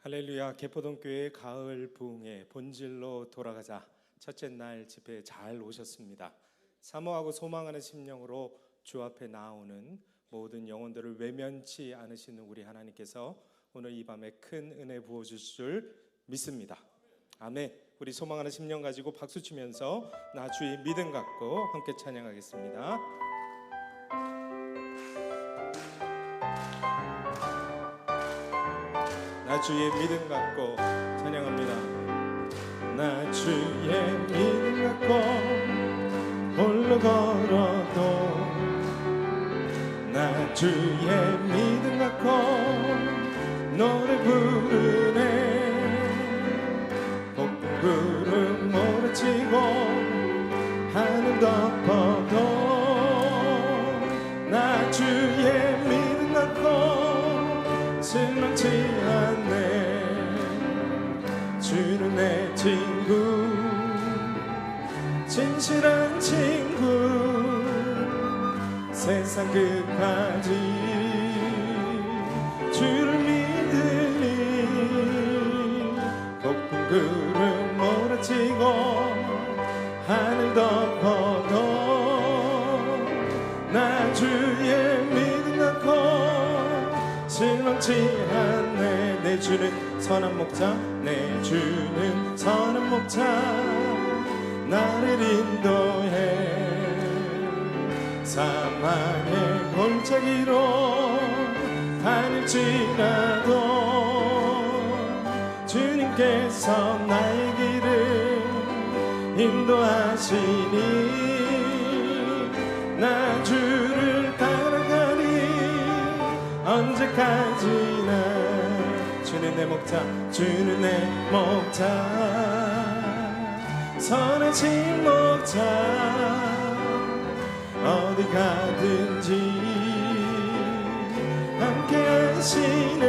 할렐루야. 개포동교회 가을 부흥의 본질로 돌아가자 첫째 날 집회에 잘 오셨습니다. 사모하고 소망하는 심령으로 주 앞에 나오는 모든 영혼들을 외면치 않으시는 우리 하나님께서 오늘 이 밤에 큰 은혜 부어주실 줄 믿습니다. 아멘. 우리 소망하는 심령 가지고 박수 치면서 나 주의 믿음 갖고 함께 찬양하겠습니다. 나 주의 믿음 갖고 찬양합니다. 나 주의 믿음 갖고 홀로 걸어도 나 주의 믿음 갖고 노래 부르네. 폭풍 구름 몰아치고 하늘 덮어도 나 주의 믿음 갖고 실망치 않네. 주는 내 친구, 진실한 친구. 세상 끝까지 주를 믿으니 폭풍 구름 몰아치고 하늘 덮어도 나 주의 믿음 갖고 실망치 않네. 내 주는 선한 목자, 내 주는 선한 목자. 나를 인도해. 사망의 골짜기로 다닐지라도 주님께서 나의 길을 인도하시니 나 주를 따라가리. 언제까지나 주는 내 목자, 주는 내 목자. 선하신 목자. 어디 가든지 함께 하시네.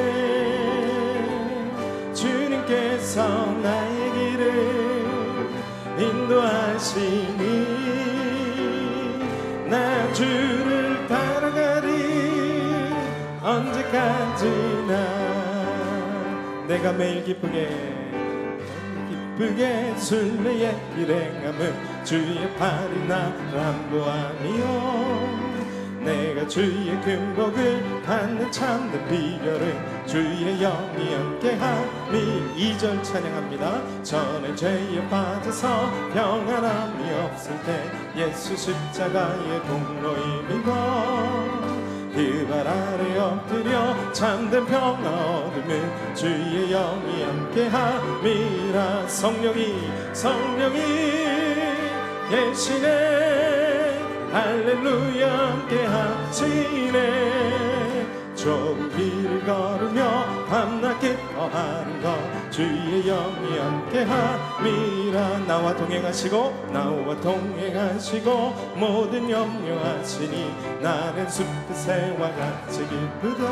주님께서 나의 길을 인도하시니 나 주를 따라가리. 언제까지나 내가 매일 기쁘게 순례의 일행함은 주의 팔이 나를 안보하며 내가 주의 근복을 받는 참된 비결은 주의 영이 함께함이. 2절 찬양합니다. 전에 죄에 빠져서 평안함이 없을 때 예수 십자가의 공로임이고 그 발 아래 엎드려 참된 평화 얻으면 주의 영이 함께함이라. 성령이 계시네. 할렐루야 함께하시네. 좁은 길을 걸으며 밤낮 기뻐하는 것 주의 영이 함께함이라. 나와 동행하시고 모든 염려하시니 나는 숲의 새와 같이 기쁘다.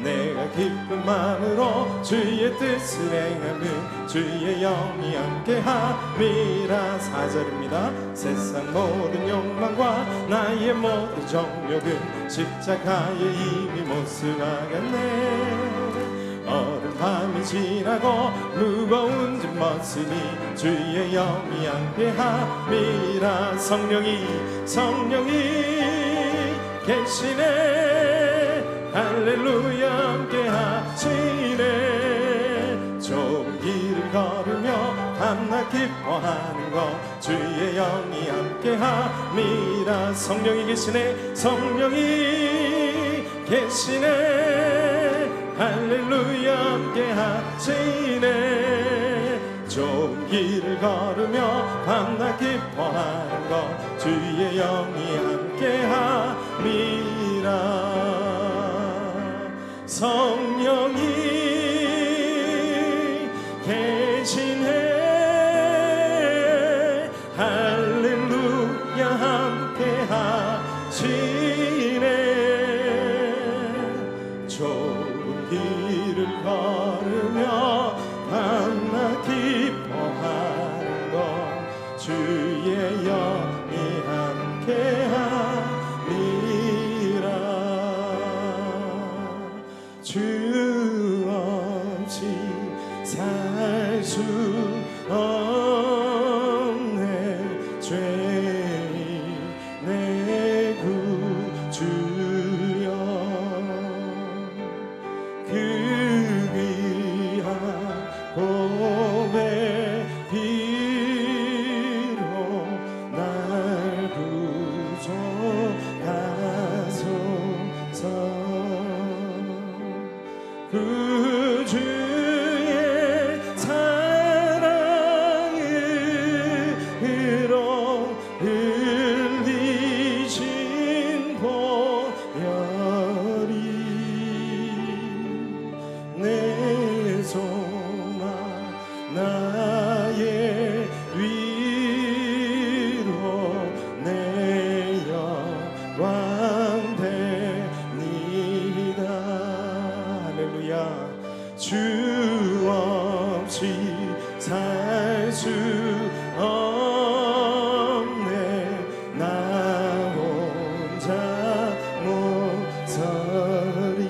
내가 기쁜 마음으로 주의 뜻을 행하면 주의 영이 함께함이라. 4절입니다. 세상 모든 욕망과 나의 모든 정욕은 십자가에 이미 못 쓰아갔네. 어른 밤이 지나고 무거운 짐 벗으니 주의 영이 함께함이라. 성령이 계시네. 할렐루야 함께하시네. 좁은 길을 걸으며 밤낮 기뻐하는 것 주의 영이 함께함이라. 성령이 계시네. 할렐루야 함께하시네. 좁은 길을 걸으며 밤낮 기뻐하는 것 주의 영이 함께함이라. 성령이 계시네. 할렐루야 함께하시네. 좁은 길을 걸으며 밤낮 기뻐하는 것 주의 영이 함께함이라. 주 없이 살 수 없네. 죄인 내 구주여, 그 귀한 보배 피로 날 구속하소서. 구주의 사랑으로 흘리신 보혈이 내 소망 나의 위로 내 영광 되니다. 할렐루야. 주 없이 살 수 없네. 나 혼자 못 서리.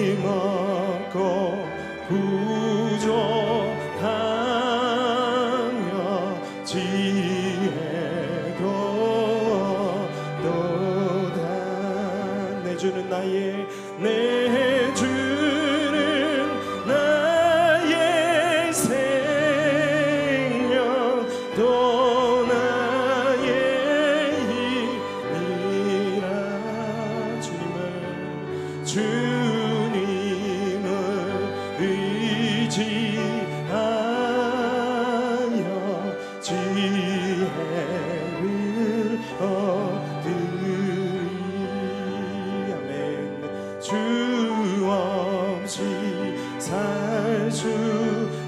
힘없고 부족하며 지혜도 없도다. 내 주는 나의 생명 또 나의 힘이라. 주님을 의지하여 지혜를 얻으리. 아멘. 주 없이 살 수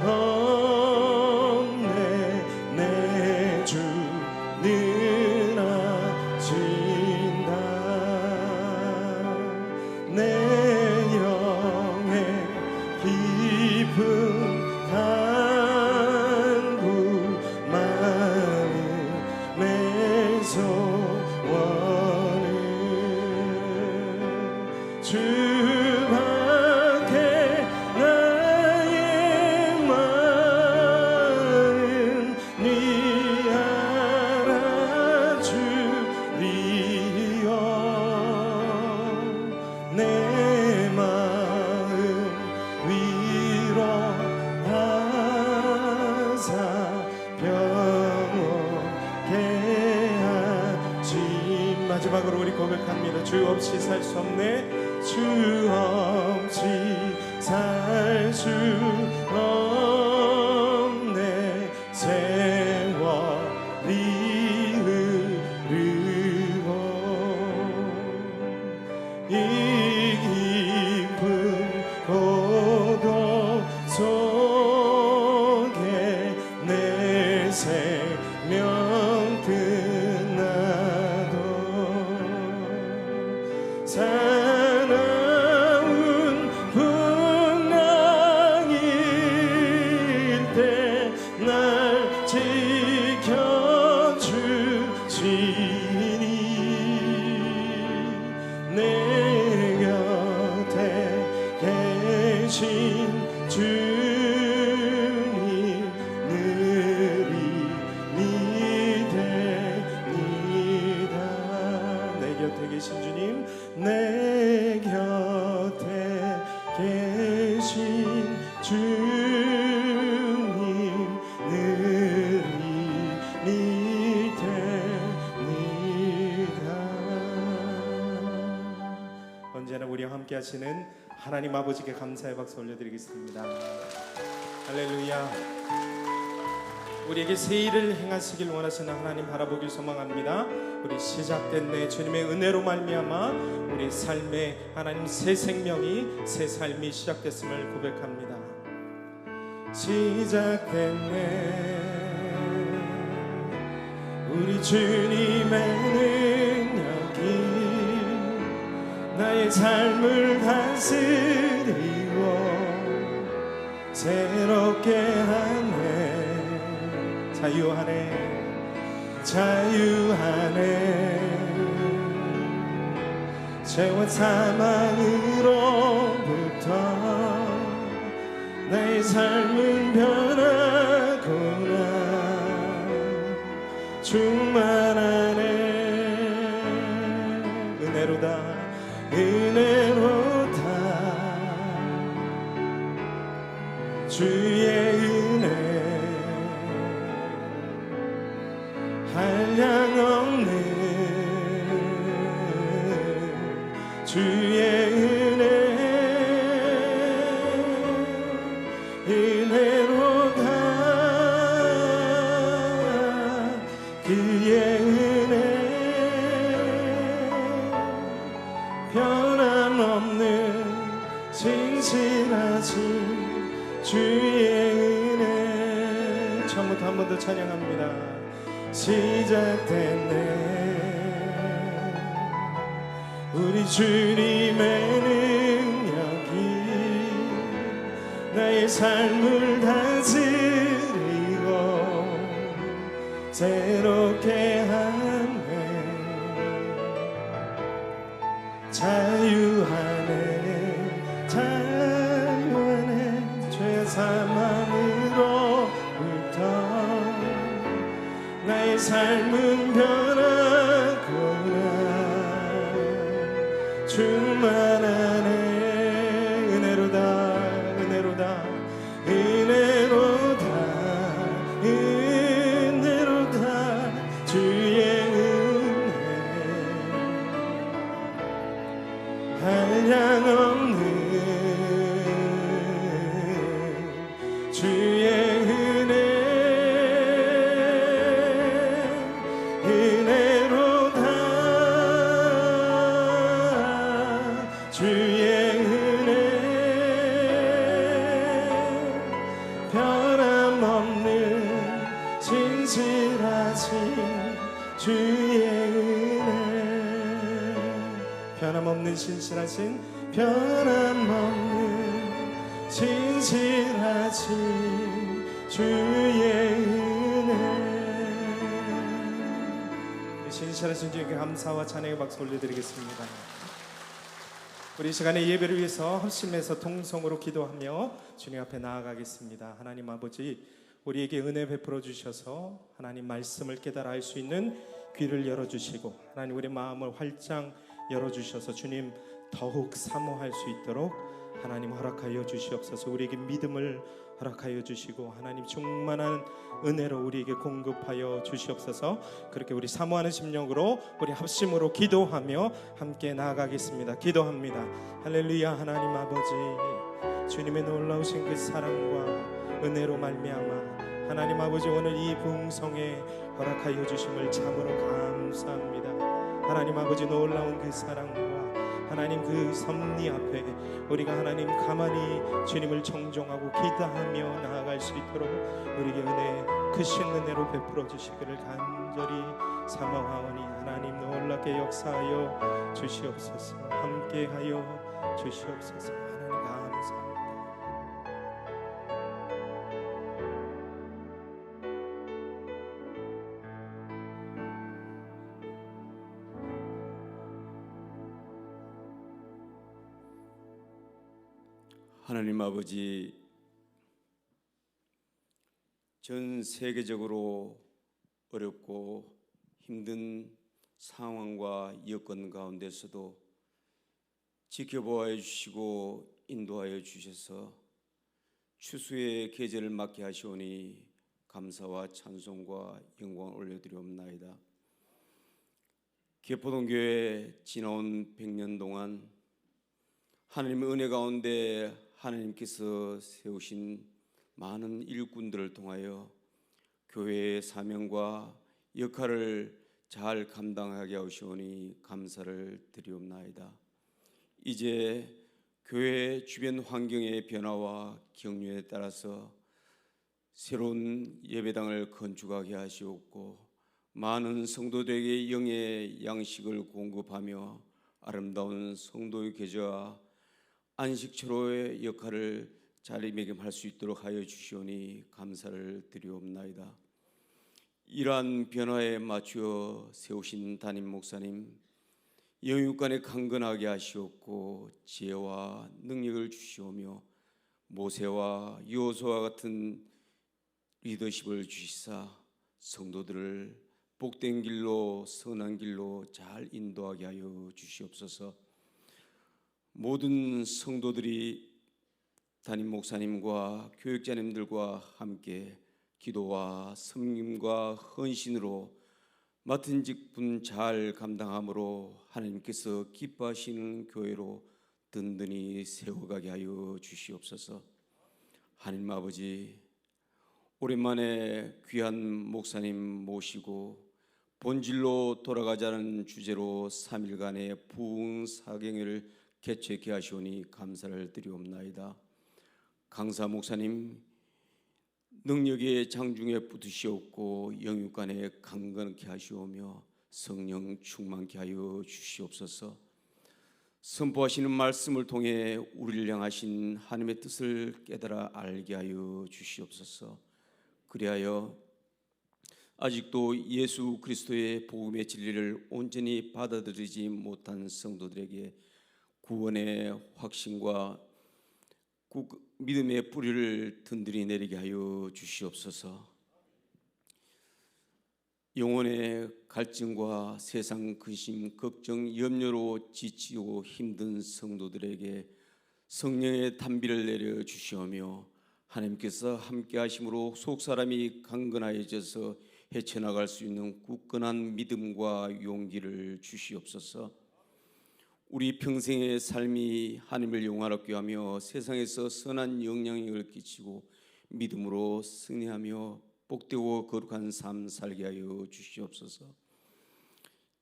없네. 내 주는 아신다. 내 영의 깊은 간구 마음의 소원을 주밖에 나의 마음 네 알아주리요. 내 마음 위로하사 평온케 하심. 마지막으로 우리 고백합니다. 주 없이 살 수 없네. 주 없이 살 수 없네. 세월이 흐르고 이 깊은 고독 속에 내 생명 끝나도 사나운 풍랑일 때 날 지켜주시니 내 곁에 계신 주님 늘이 믿습니다. 내 곁에 계신 주님, 내 곁에 계신 주님 늘이 믿습니다. 언제나 우리와 함께 하시는 하나님 아버지께 감사의 박수 올려드리겠습니다. 할렐루야. 우리에게 새 일을 행하시길 원하시는 하나님 바라보길 소망합니다. 우리 시작된 내 주님의 은혜로 말미암아 우리 삶에 하나님 새 생명이, 새 삶이 시작됐음을 고백합니다. 시작된 내 우리 주님의 능력이 나의 삶을 다스리고 새롭게 하네. 자유하네, 자유하네. 죄와 사망으로 주의 은혜 한량없는 주의 은혜로다 그의 은혜 변함없는 진실하신 주의 은혜. 처음부터 한 번 더 찬양합니다. 시작됐네 우리 주님의 능력이 나의 삶을 다스리고 새롭게 하네 자유하네 자유하네 죄 사망으로부터 나의 삶은 변하구나 충만하네 은혜로다 은혜로다 은혜로다 은혜로다 주의 은혜 한량없는 주의 은혜 은혜로다 주의 은혜 변함없는 진실하신 주의 은혜 변함없는 진실하신 변함없는 진실하신 주의 은혜 진실하신 주님께 감사와 찬양의 박수 올려드리겠습니다. 우리 이 시간에 예배를 위해서 합심해서 통성으로 기도하며 주님 앞에 나아가겠습니다. 하나님 아버지 우리에게 은혜 베풀어 주셔서 하나님 말씀을 깨달아 알 수 있는 귀를 열어주시고 하나님 우리 마음을 활짝 열어주셔서 주님 더욱 사모할 수 있도록 하나님 허락하여 주시옵소서. 우리에게 믿음을 허락하여 주시고 하나님 충만한 은혜로 우리에게 공급하여 주시옵소서. 그렇게 우리 사모하는 심령으로 우리 합심으로 기도하며 함께 나아가겠습니다. 기도합니다. 할렐루야. 하나님 아버지 주님의 놀라우신 그 사랑과 은혜로 말미암아 하나님 아버지 오늘 이 부흥성에 허락하여 주심을 참으로 감사합니다. 하나님 아버지 놀라운 그 사랑과 하나님 그 섭리 앞에 우리가 하나님 가만히 주님을 정종하고 기도하며 나아갈 수 있도록 우리에게 은혜 크신 은혜로 베풀어 주시기를 간절히 사모하오니 하나님 놀랍게 역사하여 주시옵소서. 함께하여 주시옵소서. 하나님 감사합니다. 하나님 아버지, 전 세계적으로 어렵고 힘든 상황과 여건 가운데서도 지켜보아 주시고 인도하여 주셔서 추수의 계절을 맞게 하시오니 감사와 찬송과 영광을 올려드리옵나이다. 개포동교회 지나온 100년 동안 하나님의 은혜 가운데 하나님께서 세우신 많은 일꾼들을 통하여 교회의 사명과 역할을 잘 감당하게 하시오니 감사를 드리옵나이다. 이제 교회 주변 환경의 변화와 경륜에 따라서 새로운 예배당을 건축하게 하시옵고 많은 성도들에게 영의 양식을 공급하며 아름다운 성도의 계좌와 안식처로의 역할을 자리매김할 수 있도록 하여 주시오니 감사를 드리옵나이다. 이러한 변화에 맞추어 세우신 담임 목사님 영육간에 강건하게 하시옵고 지혜와 능력을 주시오며 모세와 여호수아와 같은 리더십을 주시사 성도들을 복된 길로 선한 길로 잘 인도하게 하여 주시옵소서. 모든 성도들이 담임 목사님과 교육자님들과 함께 기도와 섬김과 헌신으로 맡은 직분 잘 감당함으로 하나님께서 기뻐하시는 교회로 든든히 세워가게 하여 주시옵소서. 하나님 아버지, 오랜만에 귀한 목사님 모시고 본질로 돌아가자는 주제로 3일간의 부흥사경회를 개최케 하시오니 감사를 드리옵나이다. 강사 목사님 능력의 장중에 붙으시옵고 영육간에 강건케 하시오며 성령 충만케 하여 주시옵소서. 선포하시는 말씀을 통해 우리를 향하신 하나님의 뜻을 깨달아 알게 하여 주시옵소서. 그리하여 아직도 예수 그리스도의 복음의 진리를 온전히 받아들이지 못한 성도들에게 구원의 확신과 믿음의 뿌리를 든든히 내리게 하여 주시옵소서. 영혼의 갈증과 세상 근심, 걱정, 염려로 지치고 힘든 성도들에게 성령의 단비를 내려 주시오며 하나님께서 함께 하심으로 속사람이 강건하여져서 헤쳐나갈 수 있는 굳건한 믿음과 용기를 주시옵소서. 우리 평생의 삶이 하나님을 영화롭게 하며 세상에서 선한 영향력을 끼치고 믿음으로 승리하며 복되고 거룩한 삶 살게 하여 주시옵소서.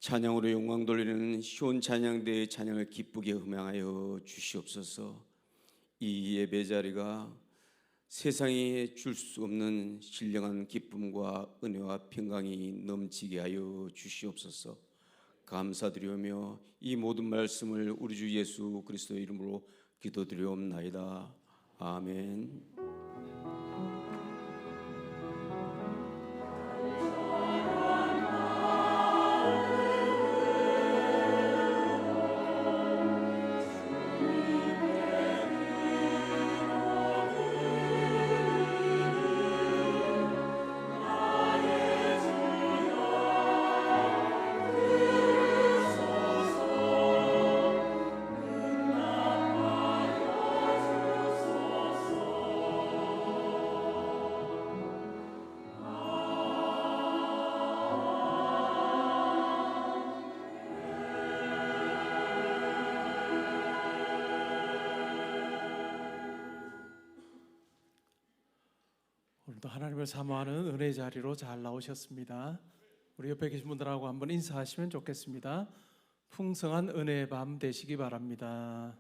찬양으로 영광 돌리는 시온 찬양대의 찬양을 기쁘게 음향하여 주시옵소서. 이 예배 자리가 세상에 줄 수 없는 신령한 기쁨과 은혜와 평강이 넘치게 하여 주시옵소서. 감사드리오며 이 모든 말씀을 우리 주 예수 그리스도의 이름으로 기도드리옵나이다. 아멘. 오늘도 하나님을 사모하는 은혜 자리로 잘 나오셨습니다. 우리 옆에 계신 분들하고 한번 인사하시면 좋겠습니다. 풍성한 은혜의 밤 되시기 바랍니다.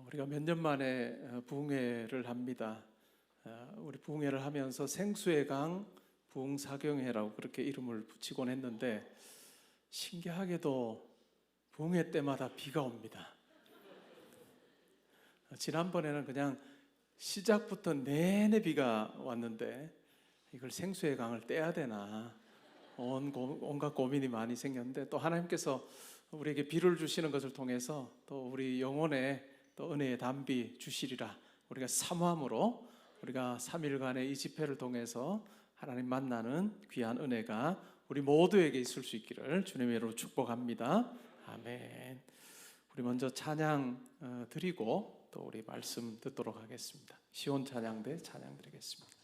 우리가 몇 년 만에 부흥회를 합니다. 우리 부흥회를 하면서 생수의 강 부흥사경회라고 그렇게 이름을 붙이곤 했는데 신기하게도 부흥회 때마다 비가 옵니다. 지난번에는 그냥 시작부터 내내 비가 왔는데 이걸 생수의 강을 떼야 되나 온갖 고민이 많이 생겼는데 또 하나님께서 우리에게 비를 주시는 것을 통해서 또 우리 영혼에 또 은혜의 담비 주시리라 우리가 사모함으로 우리가 3일간의 이 집회를 통해서 하나님 만나는 귀한 은혜가 우리 모두에게 있을 수 있기를 주님의 이름으로 축복합니다. 아멘. 우리 먼저 찬양 드리고 또 우리 말씀 듣도록 하겠습니다. 시온 찬양대 찬양 드리겠습니다.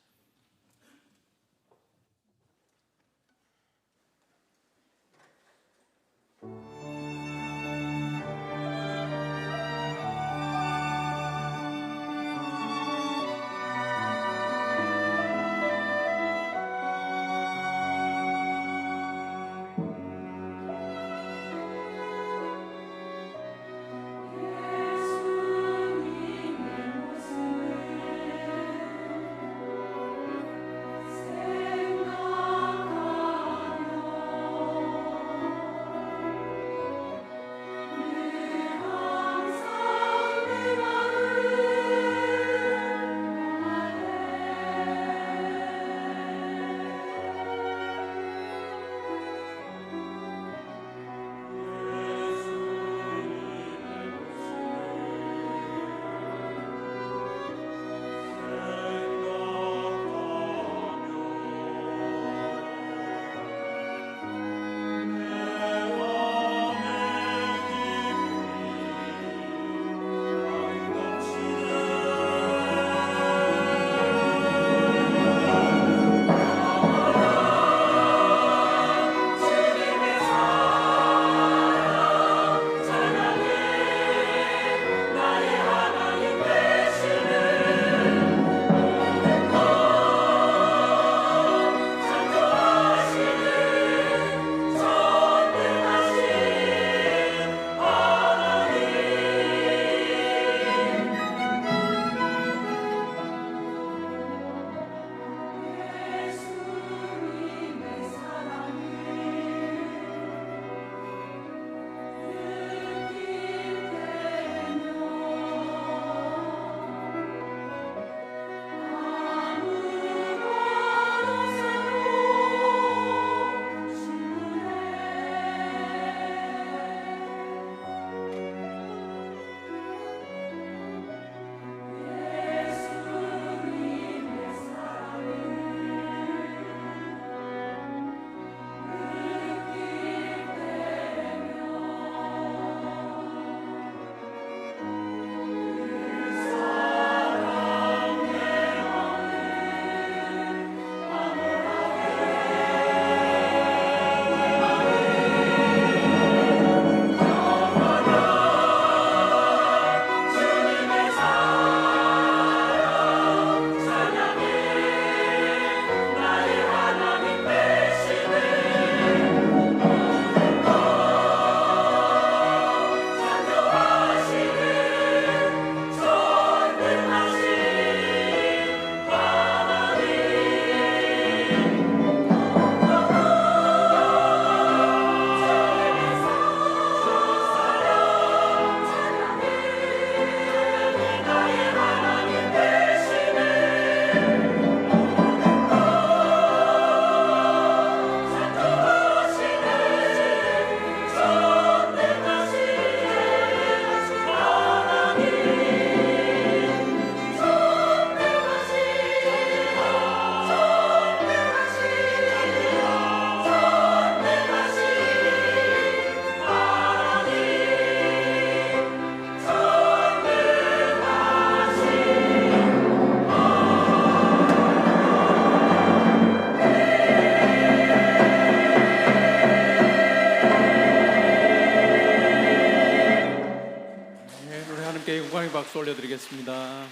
영광의 박수 올려드리겠습니다.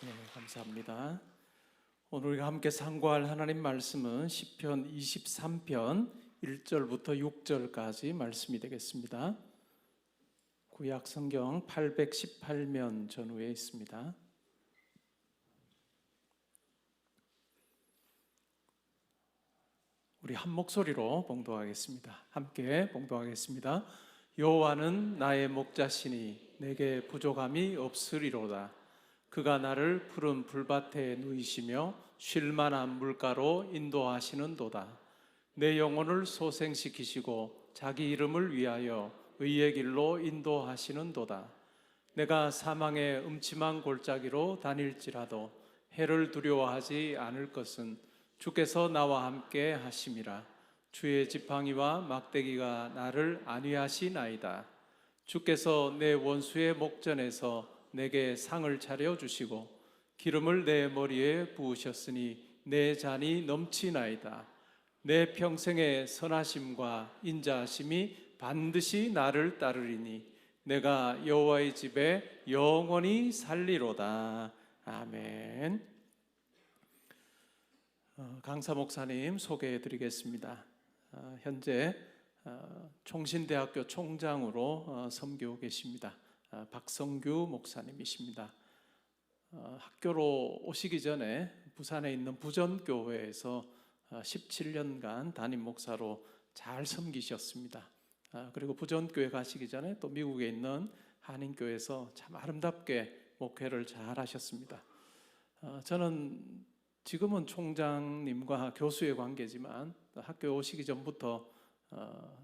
네, 감사합니다. 오늘 우리가 함께 상고할 하나님 말씀은 시편 23편 1절부터 6절까지 말씀이 되겠습니다. 구약 성경 818면 전후에 있습니다. 우리 한 목소리로 봉독하겠습니다. 함께 봉독하겠습니다. 여호와는 나의 목자시니 내게 부족함이 없으리로다. 그가 나를 푸른 풀밭에 누이시며 쉴 만한 물가로 인도하시는도다. 내 영혼을 소생시키시고 자기 이름을 위하여 의의 길로 인도하시는도다. 내가 사망의 음침한 골짜기로 다닐지라도 해를 두려워하지 않을 것은 주께서 나와 함께 하심이라. 주의 지팡이와 막대기가 나를 안위하시나이다. 주께서 내 원수의 목전에서 내게 상을 차려 주시고 기름을 내 머리에 부으셨으니 내 잔이 넘치나이다. 내 평생의 선하심과 인자하심이 반드시 나를 따르리니 내가 여호와의 집에 영원히 살리로다. 아멘. 강사 목사님 소개해 드리겠습니다. 현재 총신대학교 총장으로 섬기고 계십니다. 박성규 목사님이십니다. 학교로 오시기 전에 부산에 있는 부전교회에서 17년간 담임 목사로 잘 섬기셨습니다. 그리고 부전교회 가시기 전에 또 미국에 있는 한인교회에서 참 아름답게 목회를 잘 하셨습니다. 저는 지금은 총장님과 교수의 관계지만 학교에 오시기 전부터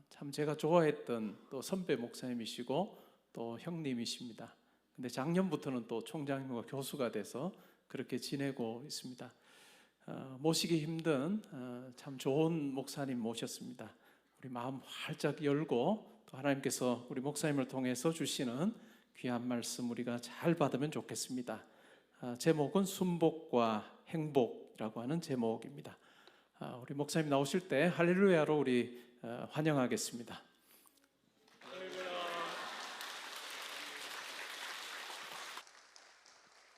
참 제가 좋아했던 또 선배 목사님이시고 또 형님이십니다. 근데 작년부터는 또 총장님과 교수가 돼서 그렇게 지내고 있습니다. 모시기 힘든 참 좋은 목사님 모셨습니다. 우리 마음 활짝 열고 또 하나님께서 우리 목사님을 통해서 주시는 귀한 말씀 우리가 잘 받으면 좋겠습니다. 제목은 순복과 행복이라고 하는 제목입니다. 우리 목사님 나오실 때 할렐루야로 우리 환영하겠습니다.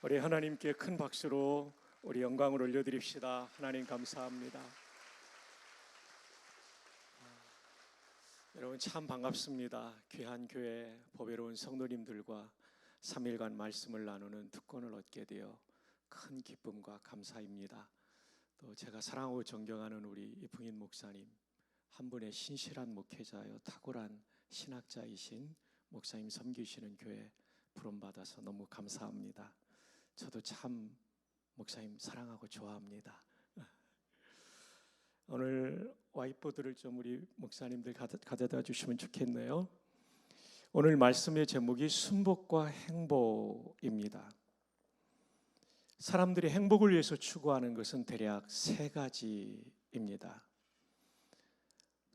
우리 하나님께 큰 박수로 우리 영광을 올려드립시다. 하나님 감사합니다. 여러분 참 반갑습니다. 귀한 교회 보배로운 성도님들과 3일간 말씀을 나누는 특권을 얻게 되어 큰 기쁨과 감사입니다. 또 제가 사랑하고 존경하는 우리 이풍인 목사님, 한 분의 신실한 목회자여 탁월한 신학자이신 목사님 섬기시는 교회 부름받아서 너무 감사합니다. 저도 참 목사님 사랑하고 좋아합니다. 오늘 와이프들을 좀 우리 목사님들 가져다 주시면 좋겠네요. 오늘 말씀의 제목이 순복과 행복입니다. 사람들이 행복을 위해서 추구하는 것은 대략 세 가지입니다.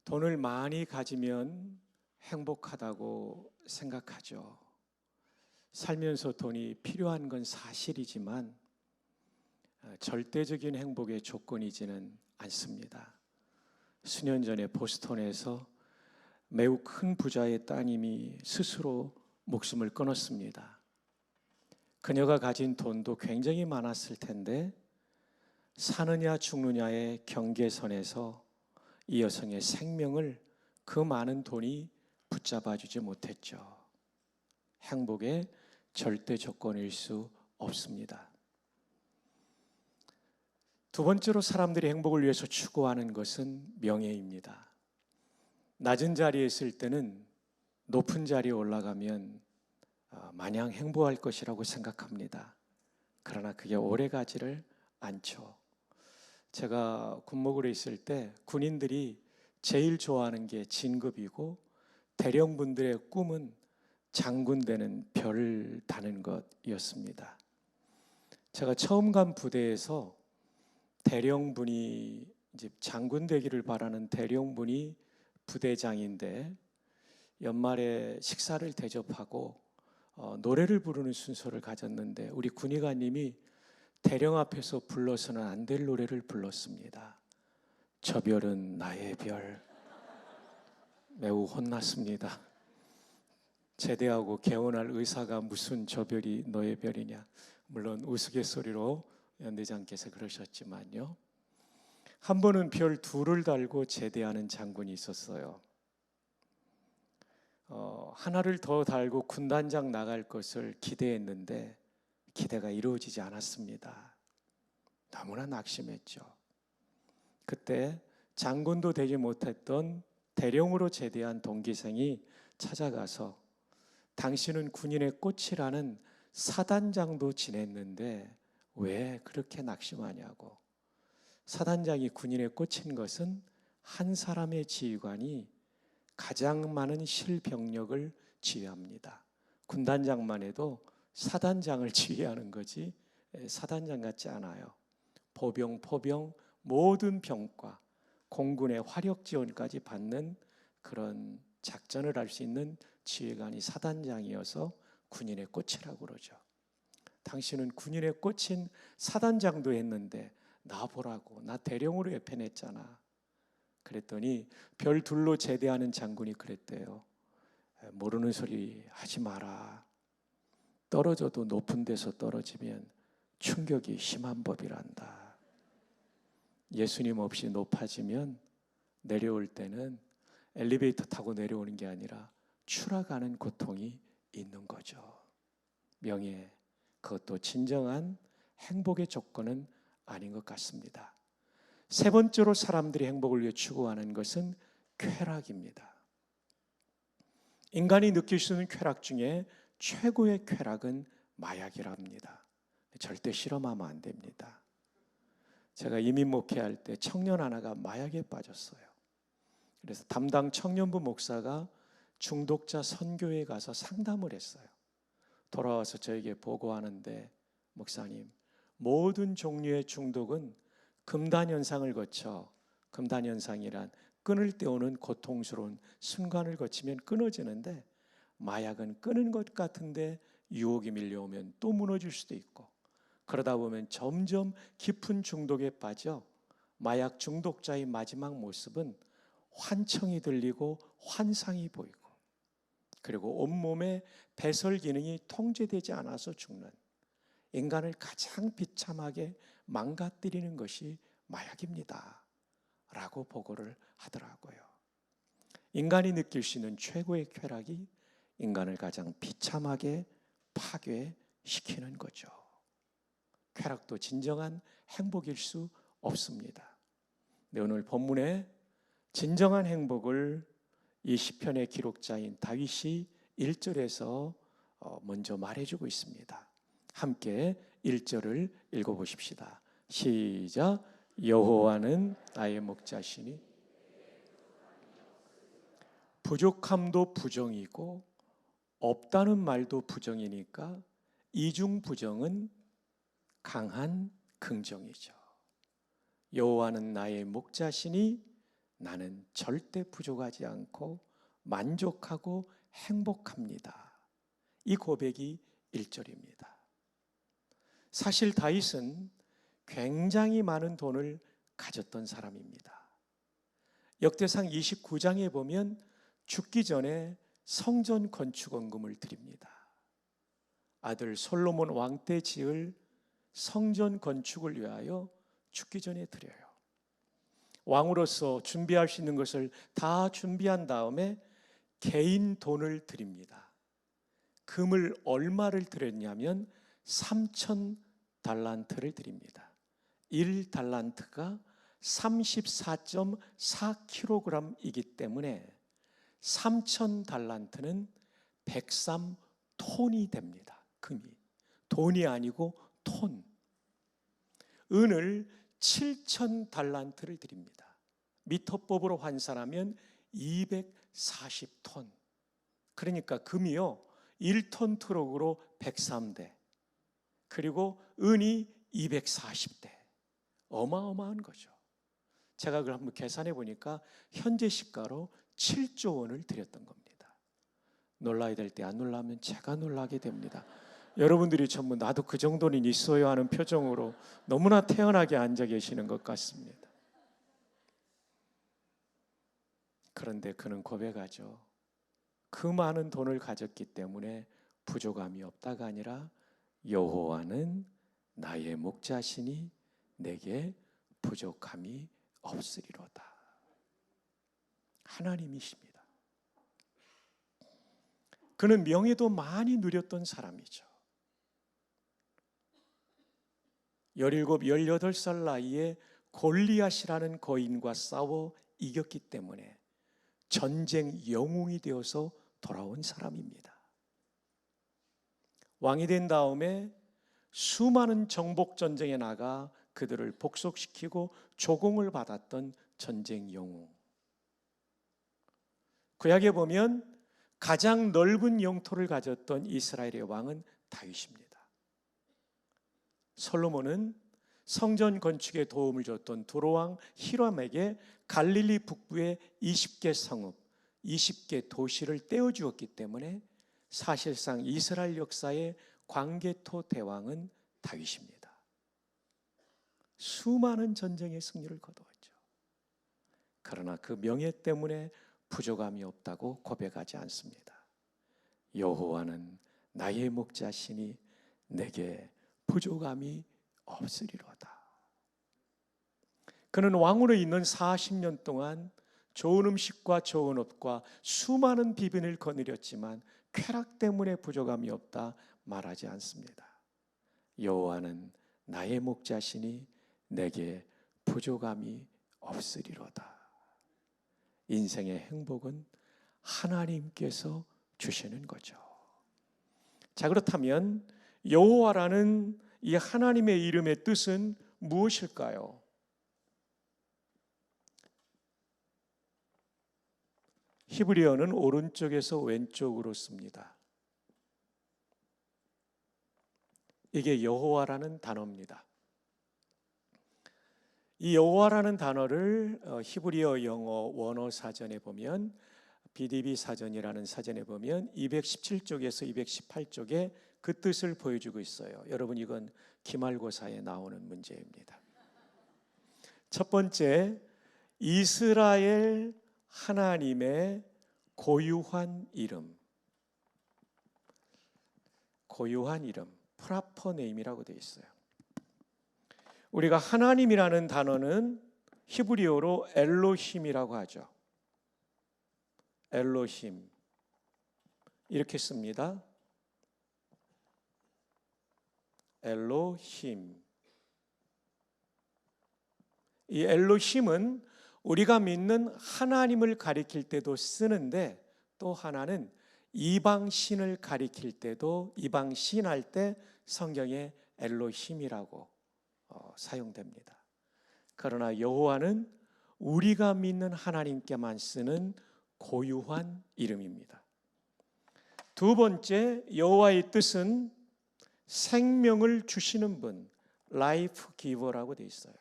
돈을 많이 가지면 행복하다고 생각하죠. 살면서 돈이 필요한 건 사실이지만 절대적인 행복의 조건이지는 않습니다. 수년 전에 보스턴에서 매우 큰 부자의 따님이 스스로 목숨을 끊었습니다. 그녀가 가진 돈도 굉장히 많았을 텐데 사느냐 죽느냐의 경계선에서 이 여성의 생명을 그 많은 돈이 붙잡아주지 못했죠. 행복의 절대 조건일 수 없습니다. 두 번째로 사람들이 행복을 위해서 추구하는 것은 명예입니다. 낮은 자리에 있을 때는 높은 자리에 올라가면 마냥 행복할 것이라고 생각합니다. 그러나 그게 오래 가지를 않죠. 제가 군목으로 있을 때 군인들이 제일 좋아하는 게 진급이고 대령분들의 꿈은 장군 되는 별을 다는 것이었습니다. 제가 처음 간 부대에서 대령분이 이제 장군 되기를 바라는 대령분이 부대장인데 연말에 식사를 대접하고 노래를 부르는 순서를 가졌는데 우리 군의관님이 대령 앞에서 불러서는 안 될 노래를 불렀습니다. 저 별은 나의 별. 매우 혼났습니다. 제대하고 개원할 의사가 무슨 저 별이 너의 별이냐. 물론 우스갯소리로 연대장께서 그러셨지만요. 한 번은 별 둘을 달고 제대하는 장군이 있었어요. 하나를 더 달고 군단장 나갈 것을 기대했는데 기대가 이루어지지 않았습니다. 너무나 낙심했죠. 그때 장군도 되지 못했던 대령으로 제대한 동기생이 찾아가서 당신은 군인의 꽃이라는 사단장도 지냈는데 왜 그렇게 낙심하냐고. 사단장이 군인의 꽃인 것은 한 사람의 지휘관이 가장 많은 실병력을 지휘합니다. 군단장만 해도 사단장을 지휘하는 거지 사단장 같지 않아요. 보병, 포병 모든 병과 공군의 화력 지원까지 받는 그런 작전을 할 수 있는 지휘관이 사단장이어서 군인의 꽃이라고 그러죠. 당신은 군인의 꽃인 사단장도 했는데 나 보라고, 나 대령으로 예편했잖아. 그랬더니 별 둘로 제대하는 장군이 그랬대요. 모르는 소리 하지 마라. 떨어져도 높은 데서 떨어지면 충격이 심한 법이란다. 예수님 없이 높아지면 내려올 때는 엘리베이터 타고 내려오는 게 아니라 추락하는 고통이 있는 거죠. 명예, 그것도 진정한 행복의 조건은 아닌 것 같습니다. 세 번째로 사람들이 행복을 위해 추구하는 것은 쾌락입니다. 인간이 느낄 수 있는 쾌락 중에 최고의 쾌락은 마약이라 합니다. 절대 실험하면 안 됩니다. 제가 이민 목회할 때 청년 하나가 마약에 빠졌어요. 그래서 담당 청년부 목사가 중독자 선교에 가서 상담을 했어요. 돌아와서 저에게 보고하는데, 목사님, 모든 종류의 중독은 금단현상을 거쳐, 금단현상이란 끊을 때 오는 고통스러운 순간을 거치면 끊어지는데, 마약은 끊은 것 같은데 유혹이 밀려오면 또 무너질 수도 있고, 그러다 보면 점점 깊은 중독에 빠져 마약 중독자의 마지막 모습은 환청이 들리고 환상이 보이고, 그리고 온몸의 배설 기능이 통제되지 않아서 죽는, 인간을 가장 비참하게 망가뜨리는 것이 마약입니다 라고 보고를 하더라고요. 인간이 느낄 수 있는 최고의 쾌락이 인간을 가장 비참하게 파괴시키는 거죠. 쾌락도 진정한 행복일 수 없습니다. 네, 오늘 본문에 진정한 행복을 이 시편의 기록자인 다윗이 1절에서 먼저 말해주고 있습니다. 함께 1절을 읽어보십시다. 시작. 여호와는 나의 목자시니 부족함도 부정이고 없다는 말도 부정이니까 이중 부정은 강한 긍정이죠. 여호와는 나의 목자시니 나는 절대 부족하지 않고 만족하고 행복합니다. 이 고백이 1절입니다. 사실 다윗은 굉장히 많은 돈을 가졌던 사람입니다. 역대상 29장에 보면 죽기 전에 성전 건축원금을 드립니다. 아들 솔로몬 왕 때 지을 성전 건축을 위하여 죽기 전에 드려요. 왕으로서 준비할 수 있는 것을 다 준비한 다음에 개인 돈을 드립니다. 금을 얼마를 드렸냐면 3,000달란트를 드립니다. 1달란트가 34.4kg이기 때문에 3,000달란트는 103톤이 됩니다. 금이. 돈이 아니고 톤. 은을 7,000달란트를 드립니다. 미터법으로 환산하면 240톤. 그러니까 금이요 1톤 트럭으로 103대, 그리고 은이 240대. 어마어마한 거죠. 제가 그걸 한번 계산해 보니까 현재 시가로 7조 원을 드렸던 겁니다. 놀라야 될 때 안 놀라면 제가 놀라게 됩니다. 여러분들이 전부 나도 그 정도는 있어요 하는 표정으로 너무나 태연하게 앉아 계시는 것 같습니다. 그런데 그는 고백하죠. 그 많은 돈을 가졌기 때문에 부족함이 없다가 아니라 여호와는 나의 목자시니 내게 부족함이 없으리로다. 하나님이십니다. 그는 명예도 많이 누렸던 사람이죠. 17, 18살 나이에 골리앗이라는 거인과 싸워 이겼기 때문에 전쟁 영웅이 되어서 돌아온 사람입니다. 왕이 된 다음에 수많은 정복 전쟁에 나가 그들을 복속시키고 조공을 받았던 전쟁 영웅. 구약에 보면 가장 넓은 영토를 가졌던 이스라엘의 왕은 다윗입니다. 솔로몬은 성전 건축에 도움을 줬던 두로왕 히람에게 갈릴리 북부의 20개 성읍, 20개 도시를 떼어주었기 때문에 사실상 이스라엘 역사의 광개토 대왕은 다윗입니다. 수많은 전쟁의 승리를 거두었죠. 그러나 그 명예 때문에 부족함이 없다고 고백하지 않습니다. 여호와는 나의 목자시니 내게 부족함이 없으리로다. 그는 왕으로 있는 40년 동안 좋은 음식과 좋은 옷과 수많은 비빈을 거느렸지만 쾌락 때문에 부족함이 없다 말하지 않습니다. 여호와는 나의 목자시니 내게 부족함이 없으리로다. 인생의 행복은 하나님께서 주시는 거죠. 자, 그렇다면 여호와라는 이 하나님의 이름의 뜻은 무엇일까요? 히브리어는 오른쪽에서 왼쪽으로 씁니다. 이게 여호와라는 단어입니다. 이 여호와라는 단어를 히브리어 영어 원어 사전에 보면, BDB 사전이라는 사전에 보면 217쪽에서 218쪽에 그 뜻을 보여주고 있어요. 여러분, 이건 기말고사에 나오는 문제입니다. 첫 번째, 이스라엘 하나님의 고유한 이름. 고유한 이름, 프라퍼 네임이라고 되어 있어요. 우리가 하나님이라는 단어는 히브리어로 엘로힘이라고 하죠. 엘로힘 이렇게 씁니다. 엘로힘. 이 엘로힘은 우리가 믿는 하나님을 가리킬 때도 쓰는데, 또 하나는 이방신을 가리킬 때도, 이방신할 때 성경에 엘로힘이라고 사용됩니다. 그러나 여호와는 우리가 믿는 하나님께만 쓰는 고유한 이름입니다. 두 번째, 여호와의 뜻은 생명을 주시는 분, 라이프 기버라고 되어 있어요.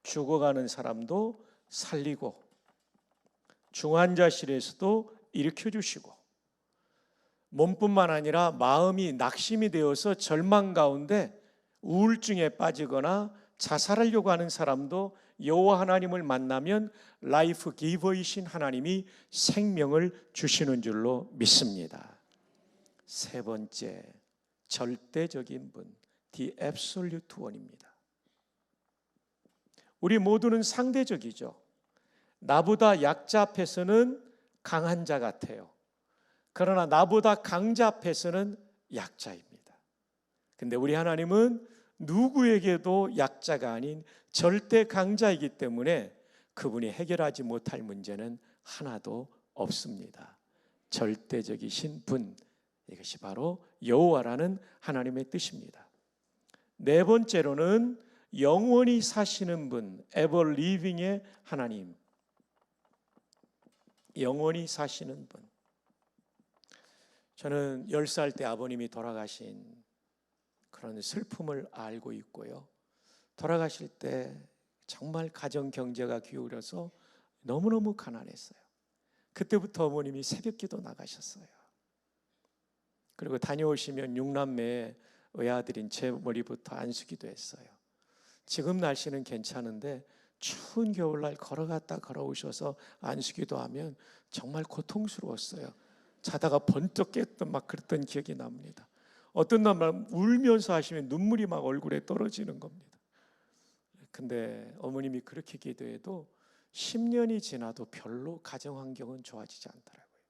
죽어가는 사람도 살리고 중환자실에서도 일으켜주시고, 몸뿐만 아니라 마음이 낙심이 되어서 절망 가운데 우울증에 빠지거나 자살하려고 하는 사람도 여호와 하나님을 만나면 라이프 기버이신 하나님이 생명을 주시는 줄로 믿습니다. 세 번째, 절대적인 분, The Absolute One입니다. 우리 모두는 상대적이죠. 나보다 약자 앞에서는 강한 자 같아요. 그러나 나보다 강자 앞에서는 약자입니다. 근데 우리 하나님은 누구에게도 약자가 아닌 절대 강자이기 때문에 그분이 해결하지 못할 문제는 하나도 없습니다. 절대적이신 분, 이것이 바로 여호와라는 하나님의 뜻입니다. 네 번째로는 영원히 사시는 분, ever living의 하나님. 영원히 사시는 분. 저는 10살 때 아버님이 돌아가신 그런 슬픔을 알고 있고요. 돌아가실 때 정말 가정 경제가 기울어서 너무너무 가난했어요. 그때부터 어머님이 새벽기도 나가셨어요. 그리고 다녀오시면 6남매의 외아들인 제 머리부터 안수기도 했어요. 지금 날씨는 괜찮은데 추운 겨울날 걸어갔다 걸어오셔서 안수기도 하면 정말 고통스러웠어요. 자다가 번쩍 깼던 막 그랬던 기억이 납니다. 어떤 날 울면서 하시면 눈물이 막 얼굴에 떨어지는 겁니다. 근데 어머님이 그렇게 기도해도 10년이 지나도 별로 가정 환경은 좋아지지 않더라고요.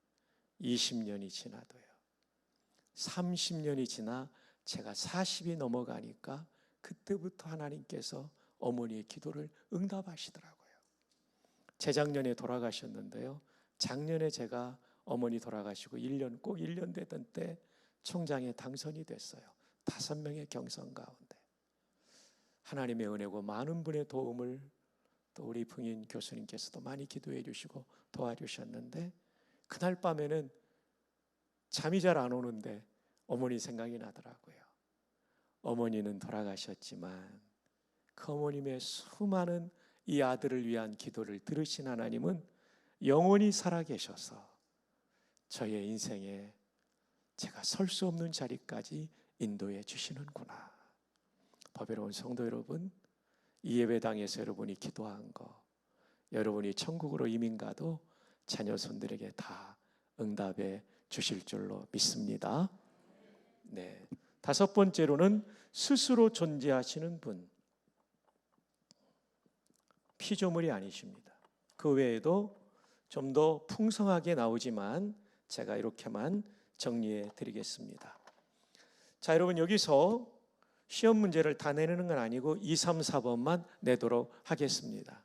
20년이 지나도요. 30년이 지나 제가 40이 넘어가니까 그때부터 하나님께서 어머니의 기도를 응답하시더라고요. 재작년에 돌아가셨는데요. 작년에 제가 어머니 돌아가시고 꼭 1년 되던 때 총장에 당선이 됐어요. 5명의 경선 가운데. 하나님의 은혜고 많은 분의 도움을 또 우리 풍인 교수님께서도 많이 기도해 주시고 도와주셨는데, 그날 밤에는 잠이 잘 안 오는데 어머니 생각이 나더라고요. 어머니는 돌아가셨지만 그 어머님의 수많은 이 아들을 위한 기도를 들으신 하나님은 영원히 살아계셔서 저의 인생에 제가 설 수 없는 자리까지 인도해 주시는구나. 법외로운 성도 여러분, 이 예배당에서 여러분이 기도한 거, 여러분이 천국으로 이민 가도 자녀 손들에게 다 응답해 주실 줄로 믿습니다. 네. 5번째로는 스스로 존재하시는 분. 피조물이 아니십니다. 그 외에도 좀 더 풍성하게 나오지만 제가 이렇게만 정리해 드리겠습니다. 자, 여러분, 여기서 시험 문제를 다 내는 건 아니고 2, 3, 4번만 내도록 하겠습니다.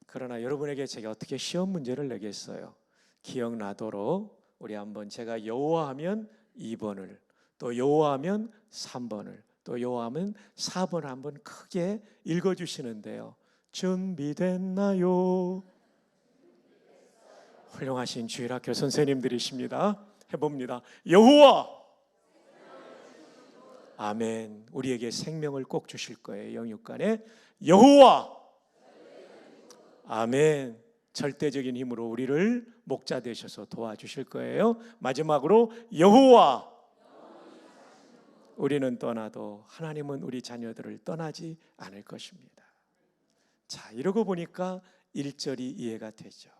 그러나 여러분에게 제가 어떻게 시험 문제를 내겠어요? 기억나도록 우리 한번, 제가 여호와하면 2번을, 또 여호와하면 3번을, 또 여호와하면 4번을 한번 크게 읽어주시는데요. 준비됐나요? 훌륭하신 주일학교 선생님들이십니다. 해봅니다. 여호와, 아멘. 우리에게 생명을 꼭 주실 거예요. 영육간에 여호와, 아멘. 절대적인 힘으로 우리를 목자 되셔서 도와주실 거예요. 마지막으로 여호와, 우리는 떠나도 하나님은 우리 자녀들을 떠나지 않을 것입니다. 자, 이러고 보니까 1절이 이해가 되죠.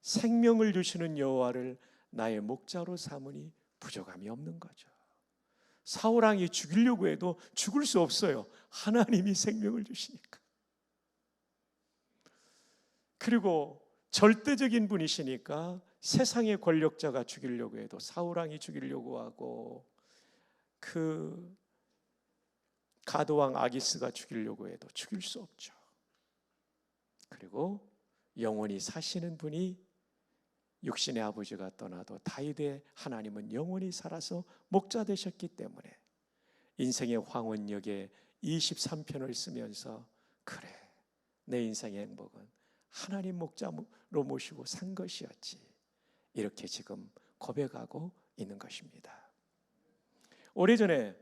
생명을 주시는 여호와를 나의 목자로 삼으니 부족함이 없는 거죠. 사울왕이 죽이려고 해도 죽을 수 없어요. 하나님이 생명을 주시니까. 그리고 절대적인 분이시니까 세상의 권력자가 죽이려고 해도, 사울왕이 죽이려고 하고 그 가드왕 아기스가 죽이려고 해도 죽일 수 없죠. 그리고 영원히 사시는 분이 육신의 아버지가 떠나도 다윗의 하나님은 영원히 살아서 목자 되셨기 때문에 인생의 황혼역에 23편을 쓰면서, 그래, 내 인생의 행복은 하나님 목자로 모시고 산 것이었지, 이렇게 지금 고백하고 있는 것입니다. 오래전에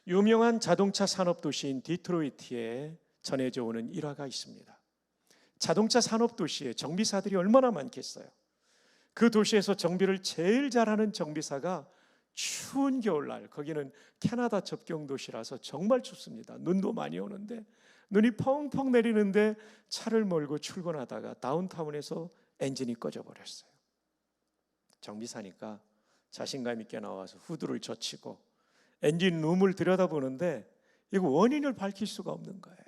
유명한 자동차 산업도시인 디트로이트에 전해져 오는 일화가 있습니다. 자동차 산업도시에 정비사들이 얼마나 많겠어요. 그 도시에서 정비를 제일 잘하는 정비사가 추운 겨울날, 거기는 캐나다 접경 도시라서 정말 춥습니다. 눈도 많이 오는데, 눈이 펑펑 내리는데 차를 몰고 출근하다가 다운타운에서 엔진이 꺼져 버렸어요. 정비사니까 자신감 있게 나와서 후드를 젖히고 엔진 룸을 들여다보는데 이거 원인을 밝힐 수가 없는 거예요.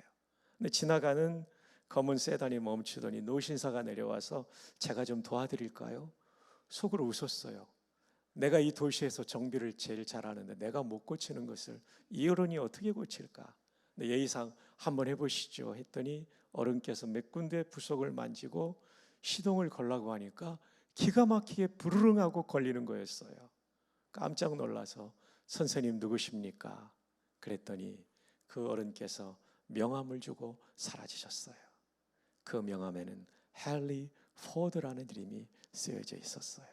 근데 지나가는 검은 세단이 멈추더니 노신사가 내려와서 제가 좀 도와드릴까요? 속으로 웃었어요. 내가 이 도시에서 정비를 제일 잘하는데 내가 못 고치는 것을 이 어른이 어떻게 고칠까? 근데 예의상 한번 해보시죠 했더니 어른께서 몇 군데 부속을 만지고 시동을 걸라고 하니까 기가 막히게 부르릉하고 걸리는 거였어요. 깜짝 놀라서 선생님 누구십니까? 그랬더니 그 어른께서 명함을 주고 사라지셨어요. 그 명함에는 헨리 포드라는 이름이 쓰여져 있었어요.